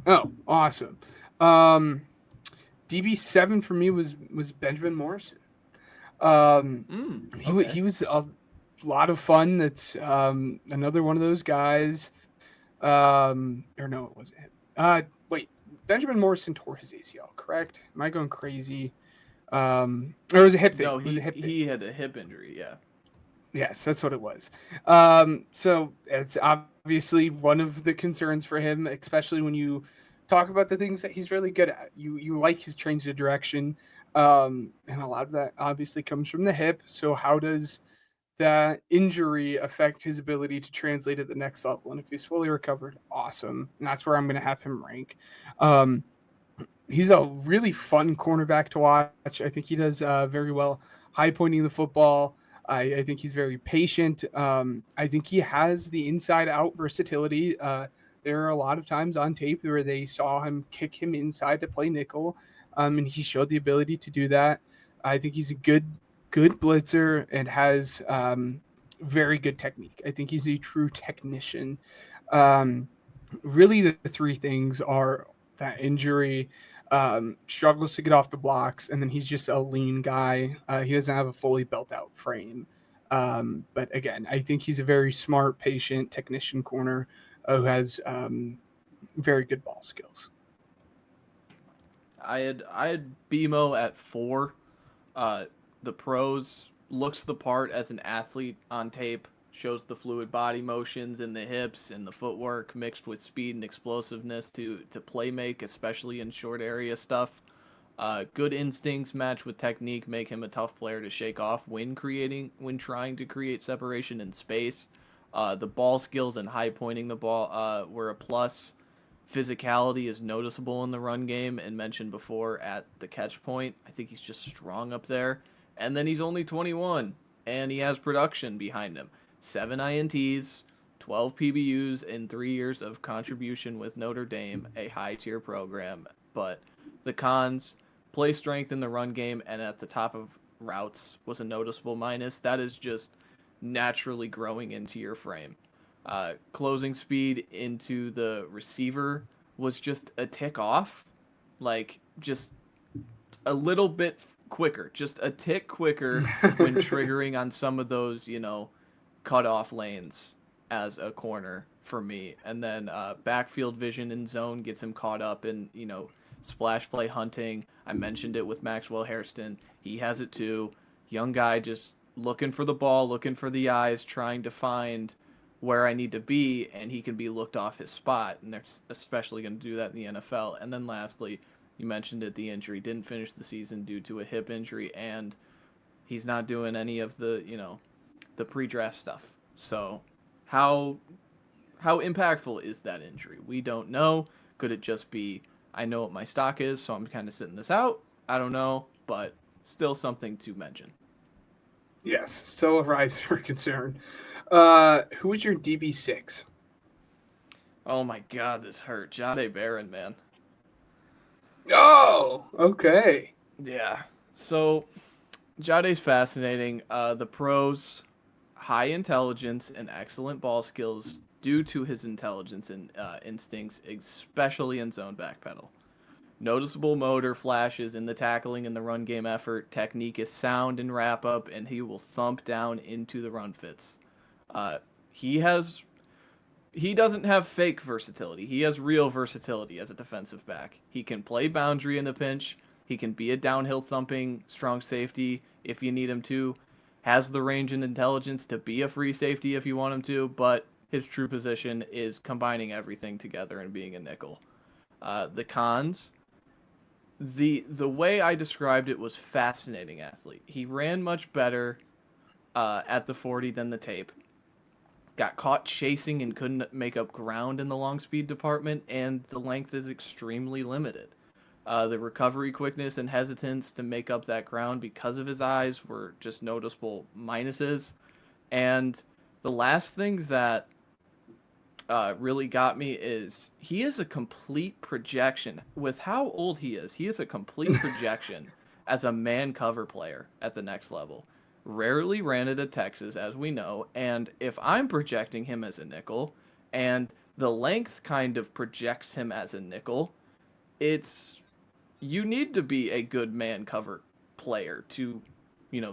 Oh, awesome. Um, DB7 for me was Benjamin Morrison. Um, Okay. he was a lot of fun. That's another one of those guys. Or no, it wasn't him. Wait, Benjamin Morrison tore his ACL, correct? Am I going crazy? Or it was a hip thing. No, It was a hip thing. he had a hip injury. Yeah. Yes, that's what it was. So it's obviously one of the concerns for him, especially when you talk about the things that he's really good at. You like his change of direction, and a lot of that obviously comes from the hip. So how does that injury affect his ability to translate at the next level? And if he's fully recovered, awesome. And that's where I'm going to have him rank. Um, he's a really fun cornerback to watch. I think he does very well high pointing the football. I think he's very patient. I think he has the inside out versatility. There are a lot of times on tape where they saw him kick him inside to play nickel, and he showed the ability to do that. I think he's a good blitzer and has very good technique. I think he's a true technician. Um, Really, the three things are that injury, struggles to get off the blocks, and then he's just a lean guy. He doesn't have a fully built out frame. But again, I think he's a very smart, patient technician corner who has very good ball skills. I had BMO at 4. Uh, the pros looks the part as an athlete on tape. Shows the fluid body motions in the hips and the footwork mixed with speed and explosiveness to play make, especially in short area stuff. Good instincts matched with technique make him a tough player to shake off when trying to create separation in space. The ball skills and high pointing the ball were a plus. Physicality is noticeable in the run game and mentioned before at the catch point. I think he's just strong up there. And then he's only 21 and he has production behind him. 7 INTs, 12 PBUs in 3 years of contribution with Notre Dame, a high tier program. But the cons, play strength in the run game and at the top of routes was a noticeable minus. That is just naturally growing into your frame. Closing speed into the receiver was just a tick off, like just a little bit quicker, just a tick quicker when triggering on some of those, cut off lanes as a corner for me. And then backfield vision and zone gets him caught up in, splash play hunting. I mentioned it with Maxwell Hairston. He has it too. Young guy just looking for the ball, looking for the eyes, trying to find where I need to be, and he can be looked off his spot. And they're especially going to do that in the NFL. And then lastly, you mentioned it, the injury. Didn't finish the season due to a hip injury, and he's not doing any of the, the pre-draft stuff. So, how how impactful is that injury? We don't know. Could it just be I know what my stock is, so I'm kind of sitting this out? I don't know, but still something to mention. Yes, still a rise for concern. Who was your DB6? Oh my god, this hurt. Jade Barron, man. Oh, okay. Yeah. So Jade's fascinating. The pros, high intelligence and excellent ball skills due to his intelligence and instincts, especially in zone backpedal. Noticeable motor flashes in the tackling and the run game effort. Technique is sound in wrap up, and he will thump down into the run fits. Uh, he has he doesn't have fake versatility. He has real versatility as a defensive back. He can play boundary in a pinch. He can be a downhill thumping strong safety if you need him to. Has the range and intelligence to be a free safety if you want him to, but his true position is combining everything together and being a nickel. The cons, the way I described it was fascinating athlete. He ran much better at the 40 than the tape. Got caught chasing and couldn't make up ground in the long speed department, and the length is extremely limited. The recovery quickness and hesitance to make up that ground because of his eyes were just noticeable minuses. And the last thing that really got me is he is a complete projection. With how old he is a complete projection as a man cover player at the next level. Rarely ran it at Texas, as we know, and if I'm projecting him as a nickel, and the length kind of projects him as a nickel, it's you need to be a good man cover player to,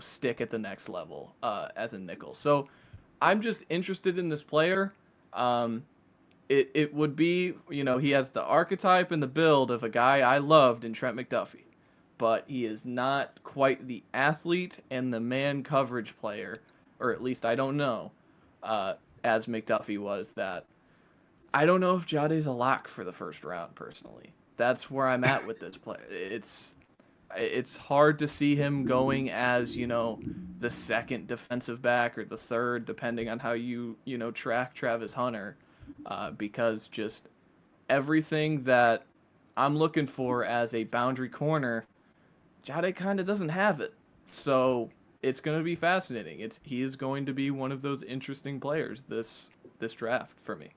stick at the next level as a nickel. So I'm just interested in this player. Um, it would be, he has the archetype and the build of a guy I loved in Trent McDuffie, but he is not quite the athlete and the man coverage player, or at least I don't know, uh, as McDuffie was. That I don't know if Jade's a lock for the first round personally. That's where I'm at with this player. It's hard to see him going as, the second defensive back or the third, depending on how you track Travis Hunter, because just everything that I'm looking for as a boundary corner, Jade kind of doesn't have it. So it's going to be fascinating. He is going to be one of those interesting players this draft for me.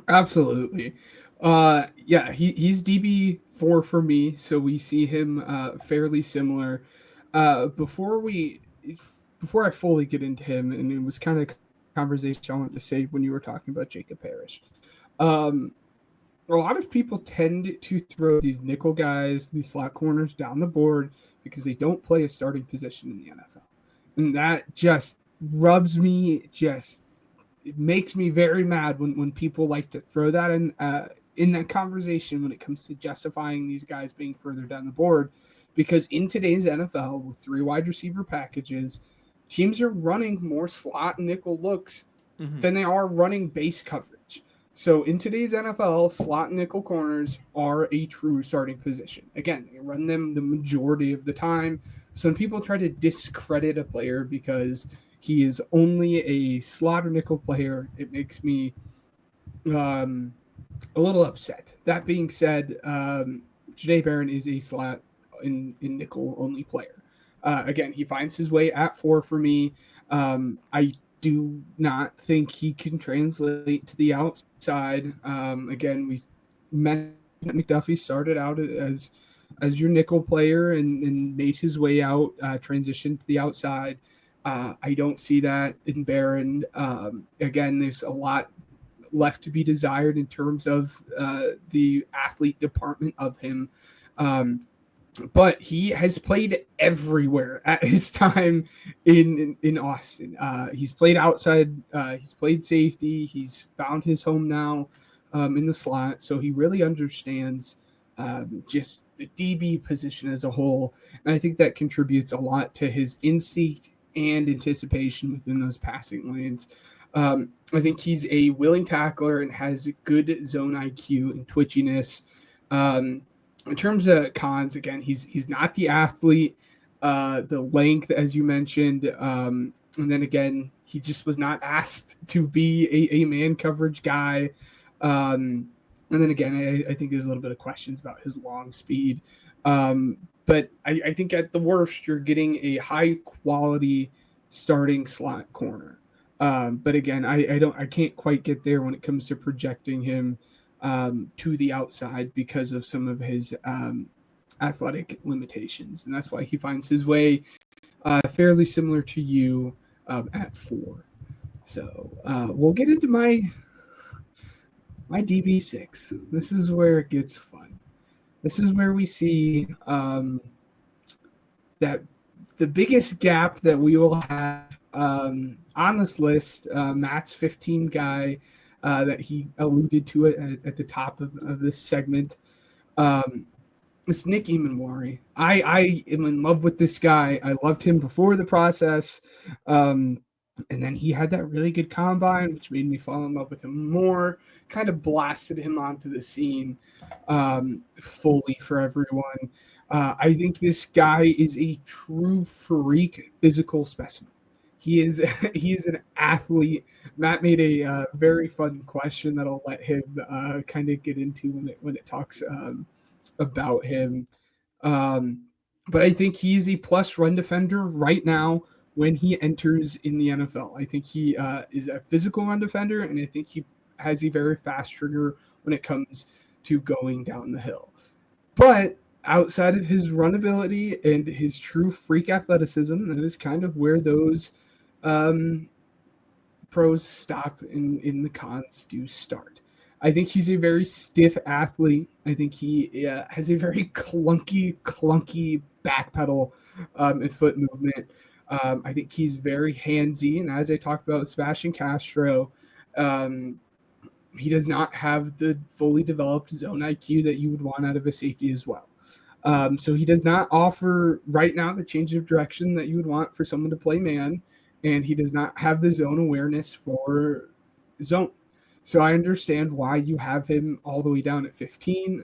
Absolutely. Yeah, he's DB4 for me, so we see him fairly similar. Before we before I fully get into him, and it was kind of conversation I wanted to say when you were talking about Jacob Parrish. Um, a lot of people tend to throw these nickel guys, these slot corners down the board because they don't play a starting position in the NFL. And that just rubs me just it makes me very mad when people like to throw that in that conversation when it comes to justifying these guys being further down the board, because in today's NFL with three wide receiver packages, teams are running more slot and nickel looks Mm-hmm. than they are running base coverage. So in today's NFL, slot and nickel corners are a true starting position. Again, they run them the majority of the time. So when people try to discredit a player because he is only a slot or nickel player, it makes me um, a little upset. That being said, Janae Barron is a slot in nickel only player. Again, he finds his way at 4 for me. I do not think he can translate to the outside. Again, we mentioned that McDuffie started out as your nickel player and made his way out, transitioned to the outside. I don't see that in Barron. Again, there's a lot left to be desired in terms of the athlete department of him. Um, but he has played everywhere at his time in Austin. He's played outside. He's played safety. He's found his home now in the slot. So he really understands just the DB position as a whole, and I think that contributes a lot to his instinct and anticipation within those passing lanes. I think he's a willing tackler and has good zone IQ and twitchiness. In terms of cons, again, he's not the athlete, the length, as you mentioned, and then again, he just was not asked to be a man coverage guy. And then again, I think there's a little bit of questions about his long speed. But I think at the worst, you're getting a high quality starting slot corner. But again, I can't quite get there when it comes to projecting him to the outside because of some of his athletic limitations, and that's why he finds his way fairly similar to you at 4. So we'll get into my DB6. This is where it gets fun. This is where we see that the biggest gap that we will have on this list. Matt's 15 guy that he alluded to it at the top of this segment. It's Nick Emanwari. I am in love with this guy. I loved him before the process. And then he had that really good combine, which made me fall in love with him more, kind of blasted him onto the scene fully for everyone. I think this guy is a true freak physical specimen. He is he is an athlete. Matt made a very fun question that I'll let him kind of get into when it talks about him. Um, but I think he's a plus run defender right now when he enters in the NFL. I think he is a physical run defender, and I think he has a very fast trigger when it comes to going down the hill. But outside of his run ability and his true freak athleticism, that is kind of where those um, pros stop and the cons do start. I think he's a very stiff athlete. I think he has a very clunky back pedal and foot movement. I think he's very handsy, and as I talked about with Sebastian Castro, um, he does not have the fully developed zone IQ that you would want out of a safety as well. So he does not offer right now the change of direction that you would want for someone to play man, and he does not have the zone awareness for zone. So I understand why you have him all the way down at 15.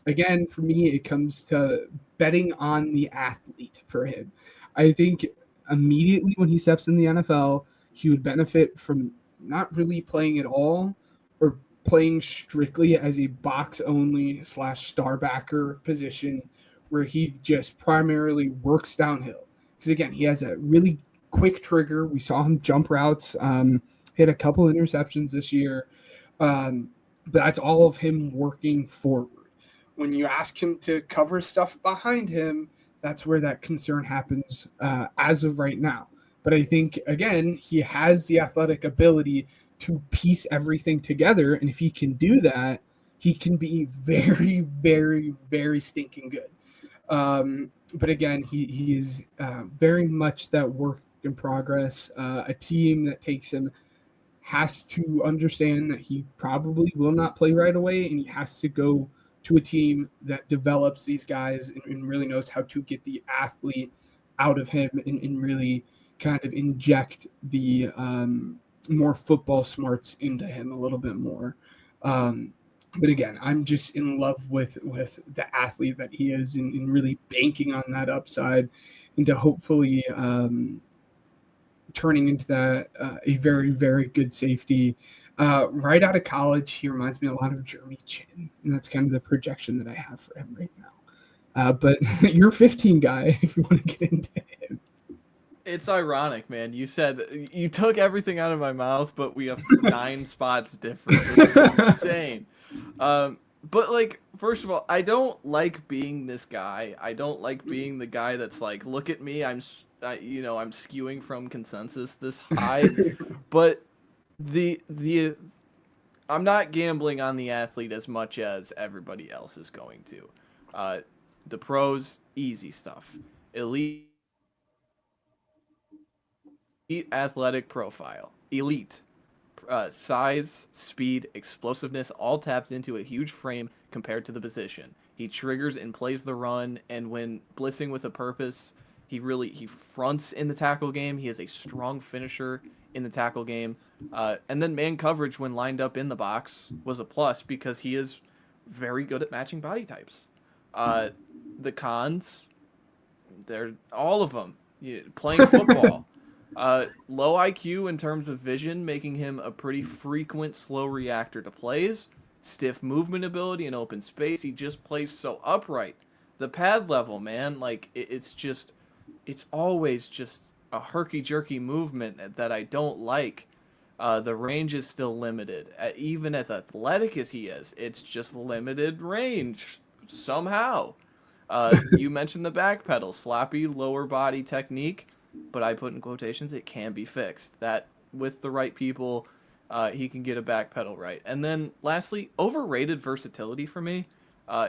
Again, for me, it comes to betting on the athlete for him. I think immediately when he steps in the NFL, he would benefit from not really playing at all or playing strictly as a box only / star backer position where he just primarily works downhill. Because again, he has a really quick trigger. We saw him jump routes, hit a couple interceptions this year. But that's all of him working forward. When you ask him to cover stuff behind him, that's where that concern happens as of right now. But I think, again, he has the athletic ability to piece everything together. And if he can do that, he can be very, very, very stinking good. But again, he is very much that work in progress. A team that takes him has to understand that he probably will not play right away, and he has to go to a team that develops these guys and really knows how to get the athlete out of him and really kind of inject the more football smarts into him a little bit more. But again, I'm just in love with the athlete that he is and really banking on that upside into hopefully turning into that a very, very good safety. Right out of college, he reminds me a lot of Jeremy Chin, and that's kind of the projection that I have for him right now. But you're 15 guy if you want to get into him. It's ironic, man. You said you took everything out of my mouth, but we have 9 spots different. It's insane. But like, first of all, I don't like being this guy. I don't like being the guy that's like, look at me, I'm skewing from consensus this high. But the I'm not gambling on the athlete as much as everybody else is going to. The pros, easy stuff. Elite athletic profile. Elite. Size, speed, explosiveness, all tapped into a huge frame compared to the position. He triggers and plays the run, and when blitzing with a purpose, he fronts in the tackle game. He is a strong finisher in the tackle game. And then man coverage when lined up in the box was a plus because he is very good at matching body types. The cons, they're all of them. Playing football. Low IQ in terms of vision, making him a pretty frequent slow reactor to plays. Stiff movement ability in open space. He just plays so upright. The pad level, man, like it's always just a herky-jerky movement that I don't like. The range is still limited. Even as athletic as he is, it's just limited range somehow. You mentioned the back pedal, sloppy lower body technique, but I put in quotations, it can be fixed. That with the right people, he can get a back pedal right. And then lastly, overrated versatility for me.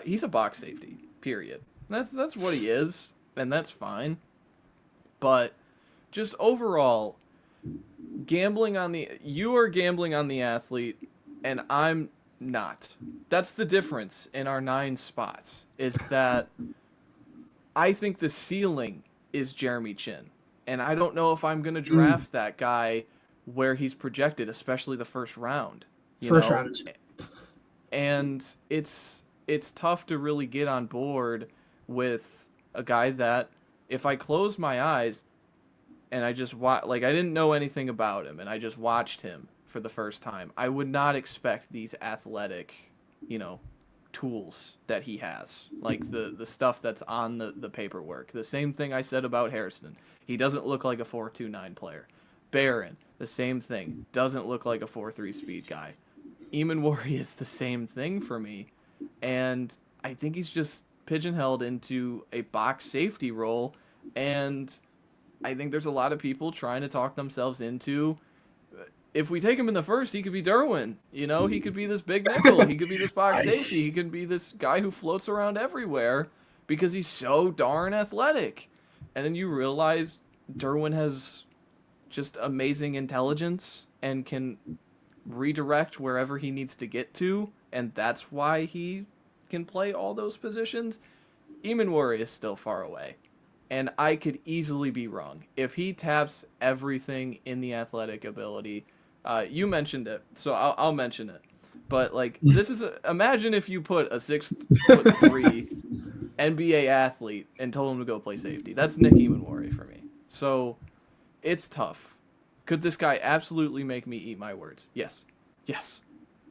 He's a box safety, period. That's what he is, and that's fine. But just overall, you are gambling on the athlete, and I'm not. That's the difference in our 9 spots, is that I think the ceiling is Jeremy Chin. And I don't know if I'm going to draft that guy where he's projected, especially the first round. First round. And it's tough to really get on board with a guy that, if I close my eyes and I just I didn't know anything about him and I just watched him for the first time, I would not expect these athletic, tools that he has, like the stuff that's on the paperwork. The same thing I said about Harrison. He doesn't look like a 4.29 player. Barron, the same thing. Doesn't look like a 4.3 speed guy. Eamon Wari is the same thing for me. And I think he's just pigeonholed into a box safety role, and I think there's a lot of people trying to talk themselves into, if we take him in the first, he could be Derwin. You know, he could be this big nickel. He could be this box I, safety. He could be this guy who floats around everywhere because he's so darn athletic. And then you realize Derwin has just amazing intelligence and can redirect wherever he needs to get to, and that's why he can play all those positions. Eamon is still far away, and I could easily be wrong. If he taps everything in the athletic ability, you mentioned it, so I'll mention it. But like this is imagine if you put a 6'3" NBA athlete and told him to go play safety. That's Nick Eamon for me. So it's tough. Could this guy absolutely make me eat my words? Yes. Yes.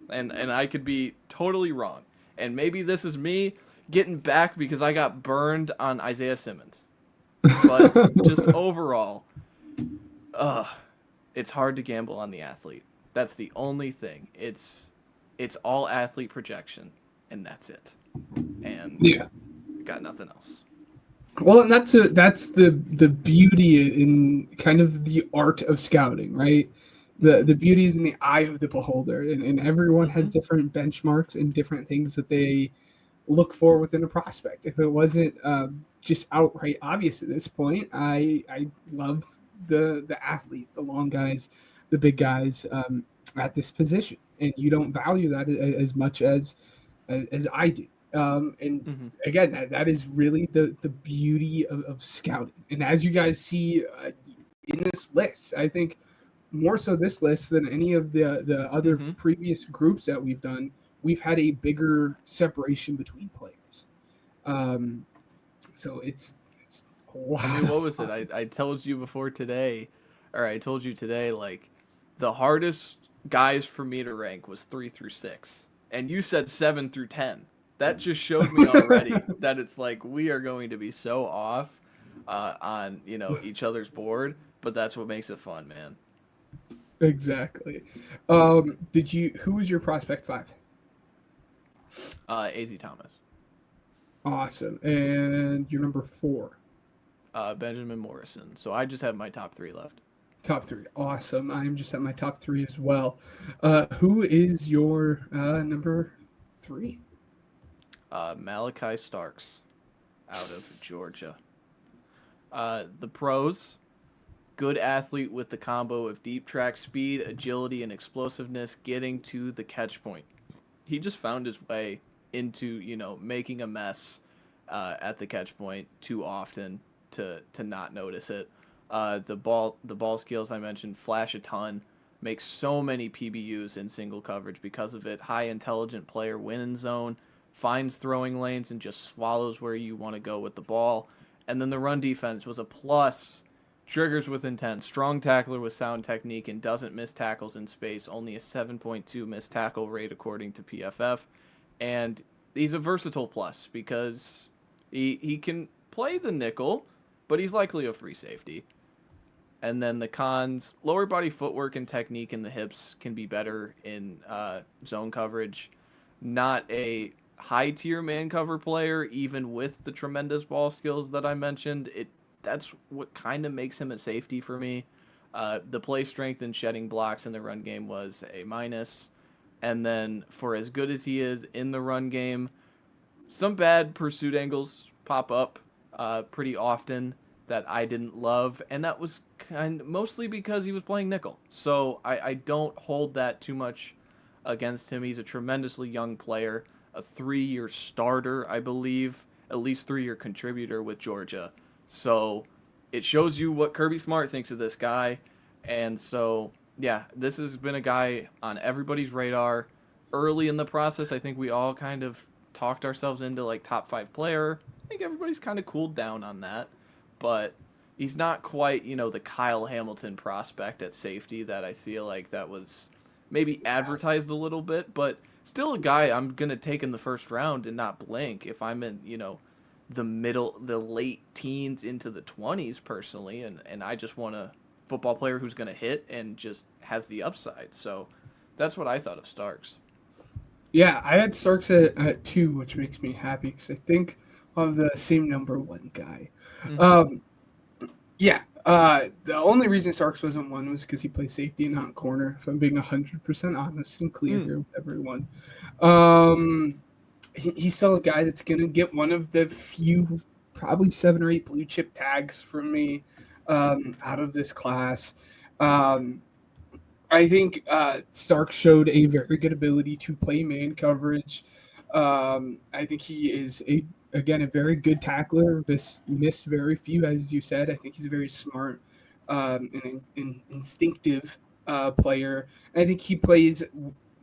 And I could be totally wrong. And maybe this is me getting back because I got burned on Isaiah Simmons. But just overall, it's hard to gamble on the athlete. That's the only thing. It's all athlete projection, and that's it. And Yeah. got nothing else. Well, and that's the beauty in kind of the art of scouting, right? The beauty is in the eye of the beholder, and everyone has different benchmarks and different things that they look for within a prospect. If it wasn't just outright obvious at this point, I love the athlete, the long guys, the big guys at this position, and you don't value that as much as I do. And again, that is really the beauty of scouting. And as you guys see in this list, I think more so this list than any of the other previous groups that we've done, we've had a bigger separation between players. So it's a lot. I mean, what was it? I told you before today, or I told you today, like the hardest guys for me to rank was 3 through 6, and you said 7 through 10. That just showed me already that it's like we are going to be so off on each other's board, but that's what makes it fun, man. Exactly. Who was your prospect 5? Az Thomas. Awesome. And your number 4? Benjamin Morrison. So I just have my top 3 left. Top 3. Awesome. I'm just at my top 3 as well. Who is your number 3? Malachi Starks out of Georgia. The pros, good athlete with the combo of deep track speed, agility, and explosiveness getting to the catch point. He just found his way into, making a mess at the catch point too often to not notice it. The ball skills I mentioned flash a ton, makes so many PBUs in single coverage because of it. High intelligent player, win in zone, finds throwing lanes and just swallows where you want to go with the ball. And then the run defense was a plus. Triggers with intent, strong tackler with sound technique, and doesn't miss tackles in space. Only a 7.2 missed tackle rate according to PFF. And he's a versatile plus because he can play the nickel, but he's likely a free safety. And then the cons, lower body footwork and technique in the hips can be better in zone coverage. Not a high-tier man cover player, even with the tremendous ball skills that I mentioned. That's what kind of makes him a safety for me. The play strength and shedding blocks in the run game was a minus. And then for as good as he is in the run game, some bad pursuit angles pop up pretty often that I didn't love. And that was mostly because he was playing nickel. So I don't hold that too much against him. He's a tremendously young player, a 3-year starter, I believe, at least 3-year contributor with Georgia. So it shows you what Kirby Smart thinks of this guy. And so, yeah, this has been a guy on everybody's radar. Early in the process, I think we all kind of talked ourselves into like top 5 player. I think everybody's kind of cooled down on that. But he's not quite, the Kyle Hamilton prospect at safety that I feel like that was maybe advertised a little bit. But still a guy I'm going to take in the first round and not blink if I'm in, the late teens into the 20s personally, and I just want a football player who's going to hit and just has the upside. So that's what I thought of Starks. Yeah, I had Starks at 2, which makes me happy because I think of the same number one guy. Mm-hmm. Um, yeah. The only reason Starks wasn't one was because he plays safety and not corner. If I'm being 100% honest and clear Mm. here with everyone. He's still a guy that's going to get one of the few, probably 7 or 8 blue chip tags from me out of this class. Um, I think Stark showed a very good ability to play man coverage. I think he is a very good tackler. Missed very few, as you said. I think he's a very smart and instinctive player. And I think he plays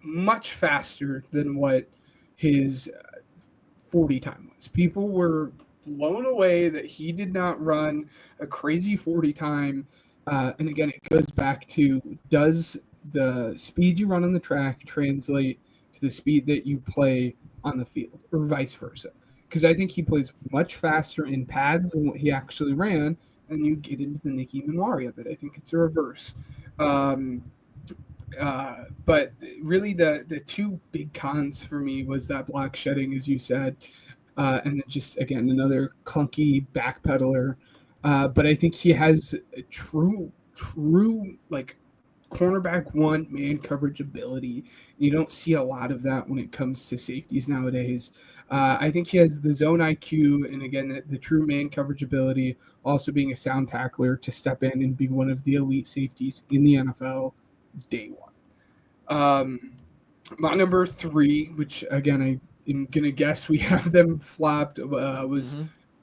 much faster than what his 40 time was. People were blown away that he did not run a crazy 40 time. And again, it goes back to, does the speed you run on the track translate to the speed that you play on the field, or vice versa? Because I think he plays much faster in pads than what he actually ran, and you get into the Nicky Minwari of it. I think it's a reverse. Um, but really, the two big cons for me was that block shedding, as you said, and then just again another clunky backpedaler. But I think he has a true like cornerback one man coverage ability. You don't see a lot of that when it comes to safeties nowadays. I think he has the zone IQ and again the true man coverage ability, also being a sound tackler to step in and be one of the elite safeties in the NFL day one. My number three, which again I am gonna guess we have them flopped, was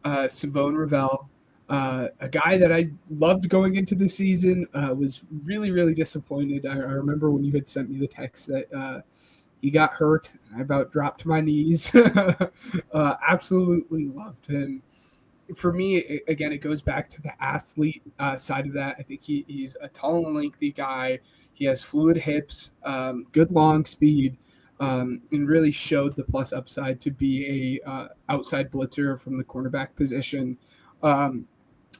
Mm-hmm. Simone Ravel. A guy that I loved going into the season, was really disappointed. I remember when you had sent me the text that he got hurt. I about dropped to my knees. Absolutely loved him. For me, again, it goes back to the athlete side of that. I think he's a tall and lengthy guy. He has fluid hips, good long speed, and really showed the plus upside to be a outside blitzer from the cornerback position. Um,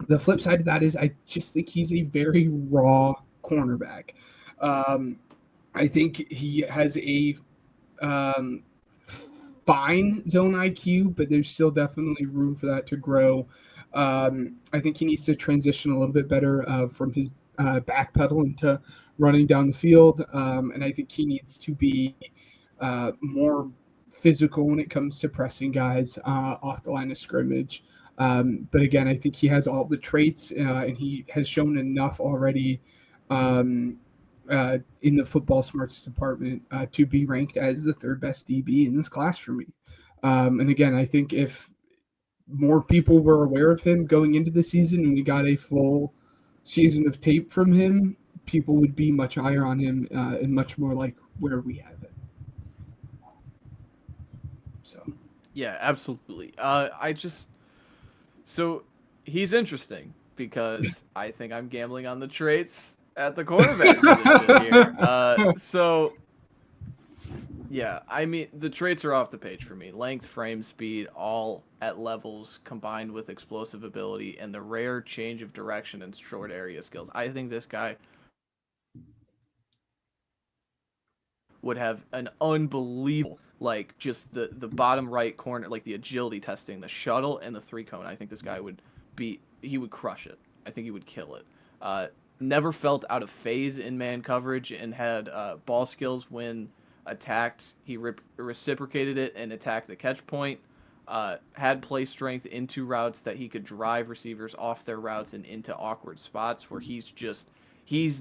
the flip side of that is I just think he's a very raw cornerback. Um, I think he has a um, fine zone IQ, but there's still definitely room for that to grow. I think he needs to transition a little bit better from his back pedal into running down the field. And I think he needs to be more physical when it comes to pressing guys off the line of scrimmage. But again, I think he has all the traits and he has shown enough already um, in the football smarts department to be ranked as the third best DB in this class for me. And again, I think if more people were aware of him going into the season and we got a full season of tape from him, people would be much higher on him and much more like where we have it. So, Yeah, absolutely. So he's interesting because I think I'm gambling on the traits at the cornerback position here. So yeah, I mean the traits are off the page for me. Length, frame, speed, all at levels combined with explosive ability and the rare change of direction and short area skills. I think this guy would have an unbelievable like just the bottom right corner, like the agility testing, the shuttle and the three cone. I think this guy would he would crush it. I think he would kill it. Uh, Never felt out of phase in man coverage and had ball skills when attacked. He reciprocated it and attacked the catch point. Had play strength into routes that he could drive receivers off their routes and into awkward spots where he's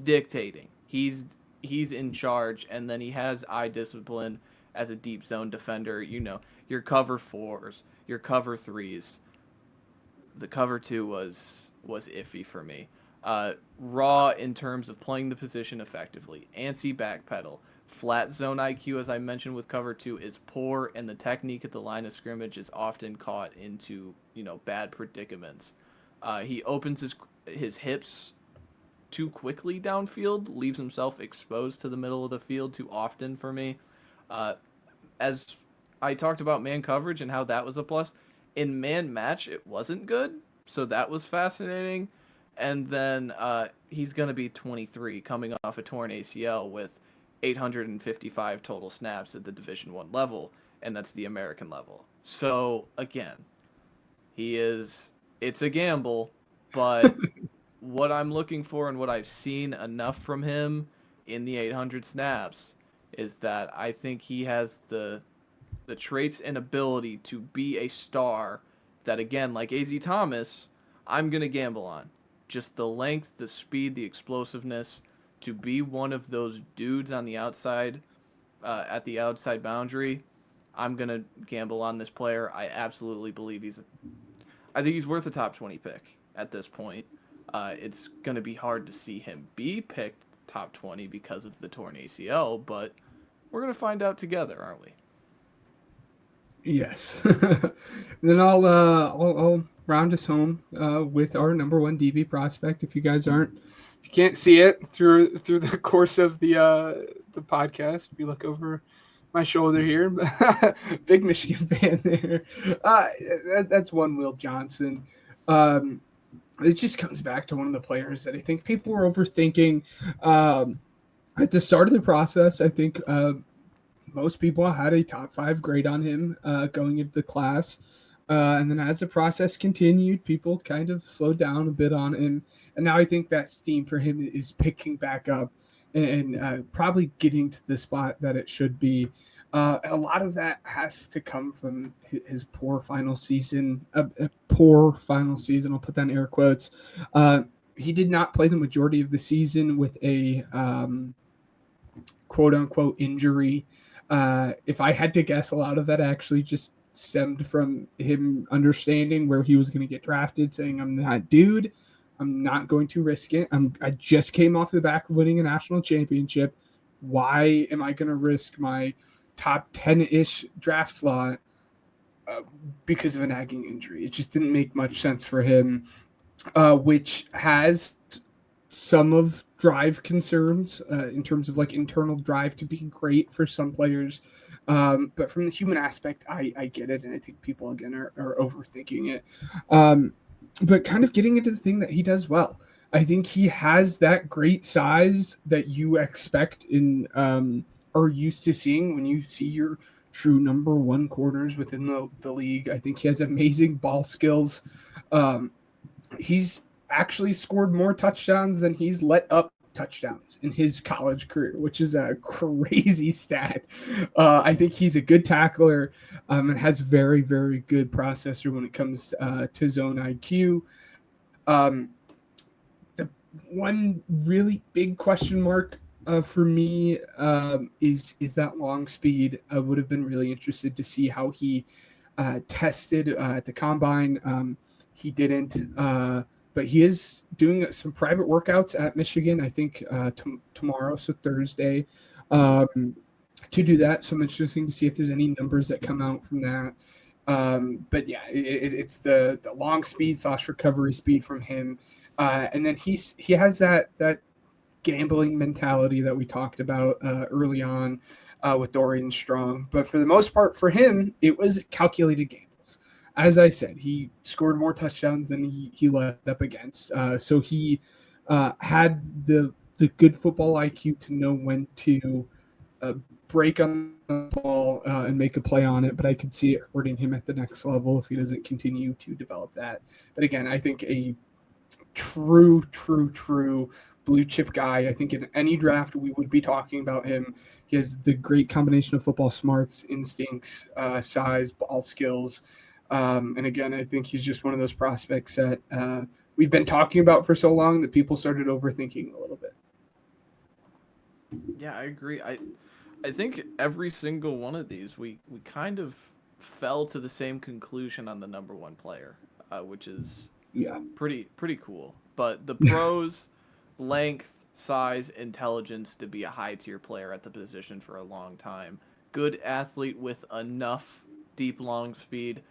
dictating. He's in charge, and then he has eye discipline as a deep zone defender. You know, your cover fours, your cover threes. The cover two was iffy for me. Raw in terms of playing the position effectively. Antsy backpedal. Flat zone IQ, as I mentioned with cover two, is poor, and the technique at the line of scrimmage is often caught into bad predicaments. He opens his hips too quickly downfield, leaves himself exposed to the middle of the field too often for me. Uh, as I talked about man coverage and how that was a plus, in man match it wasn't good, so that was fascinating. And then he's going to be 23, coming off a torn ACL with 855 total snaps at the Division One level, and that's the American level. So again, It's a gamble, but what I'm looking for and what I've seen enough from him in the 800 snaps is that I think he has the traits and ability to be a star that, again, like AZ Thomas, I'm going to gamble on. Just the length, the speed, the explosiveness to be one of those dudes on the outside, at the outside boundary. I'm going to gamble on this player. I absolutely believe I think he's worth a top 20 pick at this point. It's going to be hard to see him be picked top 20 because of the torn ACL, but we're going to find out together, aren't we? Yes. Then I'll round us home with our number one DB prospect. If you guys aren't, If you can't see it through the course of the podcast, if you look over my shoulder here, big Michigan fan there. That's one Will Johnson. Um, it just comes back to one of the players that I think people were overthinking. At the start of the process, I think most people had a top 5 grade on him going into the class. And then as the process continued, people kind of slowed down a bit on him. And now I think that steam for him is picking back up and probably getting to the spot that it should be. And a lot of that has to come from his poor final season. A poor final season. I'll put that in air quotes. He did not play the majority of the season with a quote unquote injury. If I had to guess, a lot of that actually just stemmed from him understanding where he was going to get drafted, saying, "I'm not, dude. I'm not going to risk it. I just came off the back of winning a national championship. Why am I going to risk my top 10-ish draft slot because of a nagging injury?" It just didn't make much sense for him, which has some of drive concerns in terms of like internal drive to be great for some players. But from the human aspect, I get it. And I think people, again, are overthinking it. But kind of getting into the thing that he does well. I think he has that great size that you expect in are used to seeing when you see your true number one corners within the league. I think he has amazing ball skills. He's actually scored more touchdowns than he's let up touchdowns in his college career, which is a crazy stat. I think he's a good tackler and has very, very good processor when it comes to zone IQ. The one really big question mark for me is that long speed. I would have been really interested to see how he tested at the combine. He didn't, but he is doing some private workouts at Michigan, I think tomorrow, so Thursday, to do that. So I'm interested to see if there's any numbers that come out from that. But yeah, it's the long speed / recovery speed from him. And then he has that gambling mentality that we talked about early on with Dorian Strong. But for the most part, for him, it was calculated gambles. As I said, he scored more touchdowns than he led up against. So he had the good football IQ to know when to break on the ball and make a play on it. But I could see it hurting him at the next level if he doesn't continue to develop that. But again, I think a true blue chip guy. I think in any draft we would be talking about him. He has the great combination of football smarts, instincts, size, ball skills. And again, I think he's just one of those prospects that we've been talking about for so long that people started overthinking a little bit. Yeah, I agree. I think every single one of these we kind of fell to the same conclusion on the number one player, which is pretty cool. But the pros, length, size, intelligence to be a high tier player at the position for a long time. Good athlete with enough deep long speed,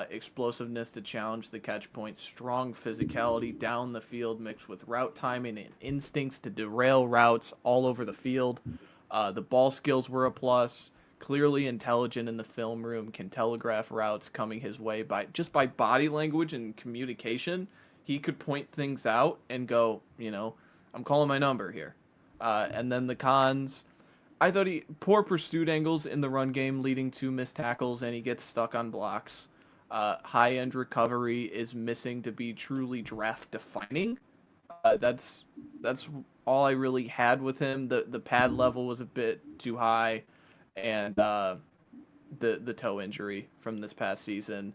explosiveness to challenge the catch point, strong physicality down the field mixed with route timing and instincts to derail routes all over the field. The ball skills were a plus. Clearly intelligent in the film room, can telegraph routes coming his way by body language and communication. He could point things out and go, I'm calling my number here. And then the cons, I thought poor pursuit angles in the run game leading to missed tackles, and he gets stuck on blocks. High-end recovery is missing to be truly draft-defining. That's all I really had with him. The pad level was a bit too high, and the toe injury from this past season.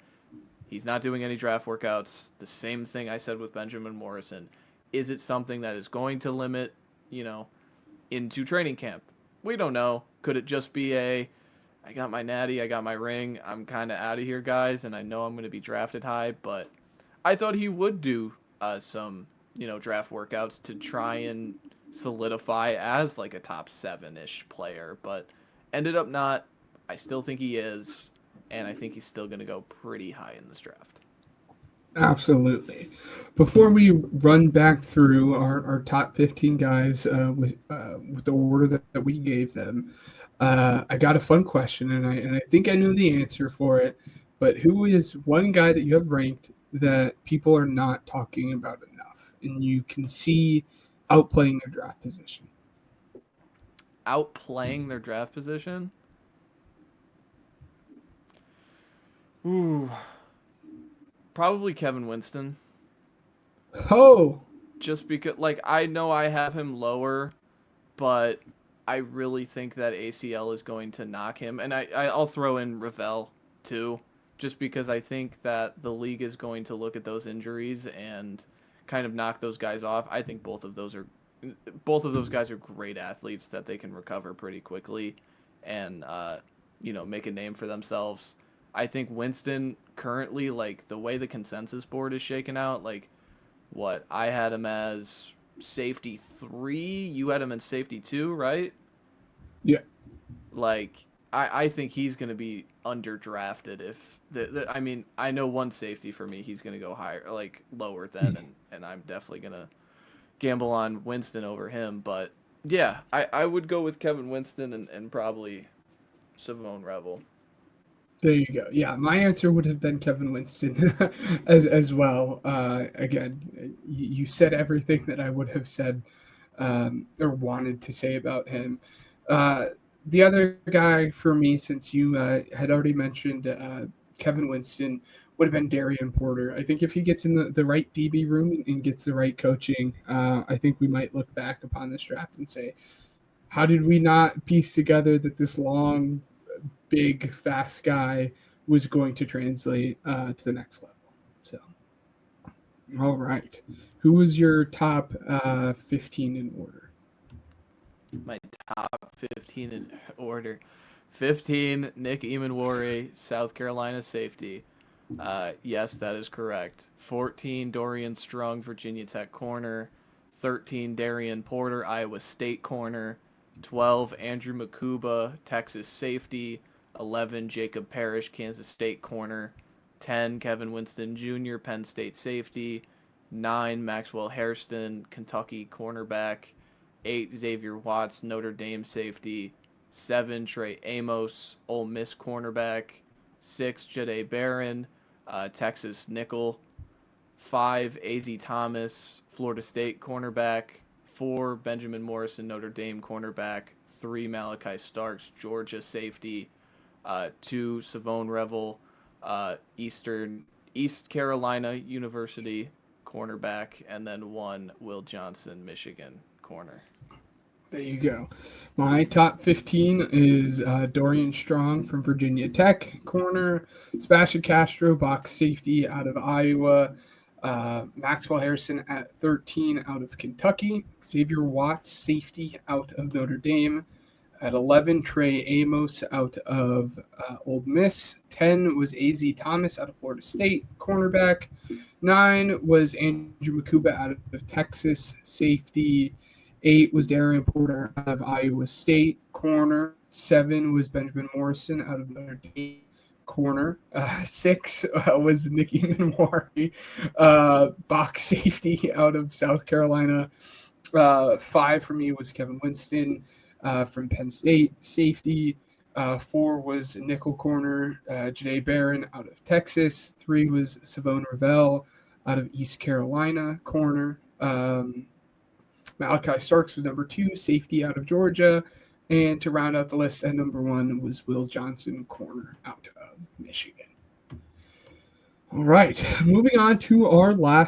He's not doing any draft workouts. The same thing I said with Benjamin Morrison. Is it something that is going to limit, into training camp? We don't know. Could it just be I got my natty, I got my ring, I'm kind of out of here, guys, and I know I'm going to be drafted high, but I thought he would do some, draft workouts to try and solidify as like a top 7-ish player, but ended up not. I still think he is, and I think he's still going to go pretty high in this draft. Absolutely. Before we run back through our top 15 guys with the order that we gave them, I got a fun question, and I think I know the answer for it. But who is one guy that you have ranked that people are not talking about enough, and you can see outplaying their draft position? Outplaying their draft position? Ooh, probably Kevin Winston. Oh, Just because, like, I know I have him lower, but I really think that ACL is going to knock him. And I'll throw in Ravel, too, just because I think that the league is going to look at those injuries and kind of knock those guys off. I think both of those guys are great athletes that they can recover pretty quickly and, make a name for themselves. I think Winston currently, like, the way the consensus board is shaken out, like, what I had him as safety 3, you had him in safety 2, right? yeah. Like I think he's going to be underdrafted if I mean, I know one safety for me he's going to go higher, like lower than, and I'm definitely going to gamble on Winston over him, but yeah, I would go with Kevin Winston and probably Savone Revel. There you go. Yeah, my answer would have been Kevin Winston as well. Again, you said everything that I would have said or wanted to say about him. Uh, the other guy for me, since you had already mentioned Kevin Winston, would have been Darian Porter. I think if he gets in the right DB room and gets the right coaching, I think we might look back upon this draft and say, how did we not piece together that this long, big, fast guy was going to translate to the next level? So, all right. Who was your top 15 in order? My top 15 in order. 15, Nick Emanwari, South Carolina safety. Yes, that is correct. 14, Dorian Strong, Virginia Tech corner. 13, Darian Porter, Iowa State corner. 12, Andrew Makuba, Texas safety. 11, Jacob Parrish, Kansas State corner. 10, Kevin Winston Jr., Penn State safety. 9, Maxwell Hairston, Kentucky cornerback. 8, Xavier Watts, Notre Dame safety. 7, Trey Amos, Ole Miss cornerback. 6, Jade Barron, Texas nickel. 5, A.Z. Thomas, Florida State cornerback. 4, Benjamin Morrison, Notre Dame cornerback. 3, Malachi Starks, Georgia safety. 2, Savone Revel, East Carolina University cornerback. And then 1, Will Johnson, Michigan corner. There you go. My top 15 is Dorian Strong from Virginia Tech, corner. Sebastian Castro, box safety out of Iowa. Maxwell Harrison at 13 out of Kentucky. Xavier Watts, safety out of Notre Dame. At 11, Trey Amos out of Ole Miss. 10 was A.Z. Thomas out of Florida State, cornerback. 9 was Andrew Makuba out of Texas, safety. 8 was Darian Porter out of Iowa State, corner. 7 was Benjamin Morrison out of Notre Dame, corner. 6 was Nicky Minwari, box safety out of South Carolina. 5 for me was Kevin Winston from Penn State, safety. 4 was nickel corner, Jade Barron out of Texas. 3 was Savone Revel out of East Carolina, corner. Malachi Starks was number 2, safety out of Georgia. And to round out the list at number 1 was Will Johnson, corner out of Michigan. All right, moving on to our last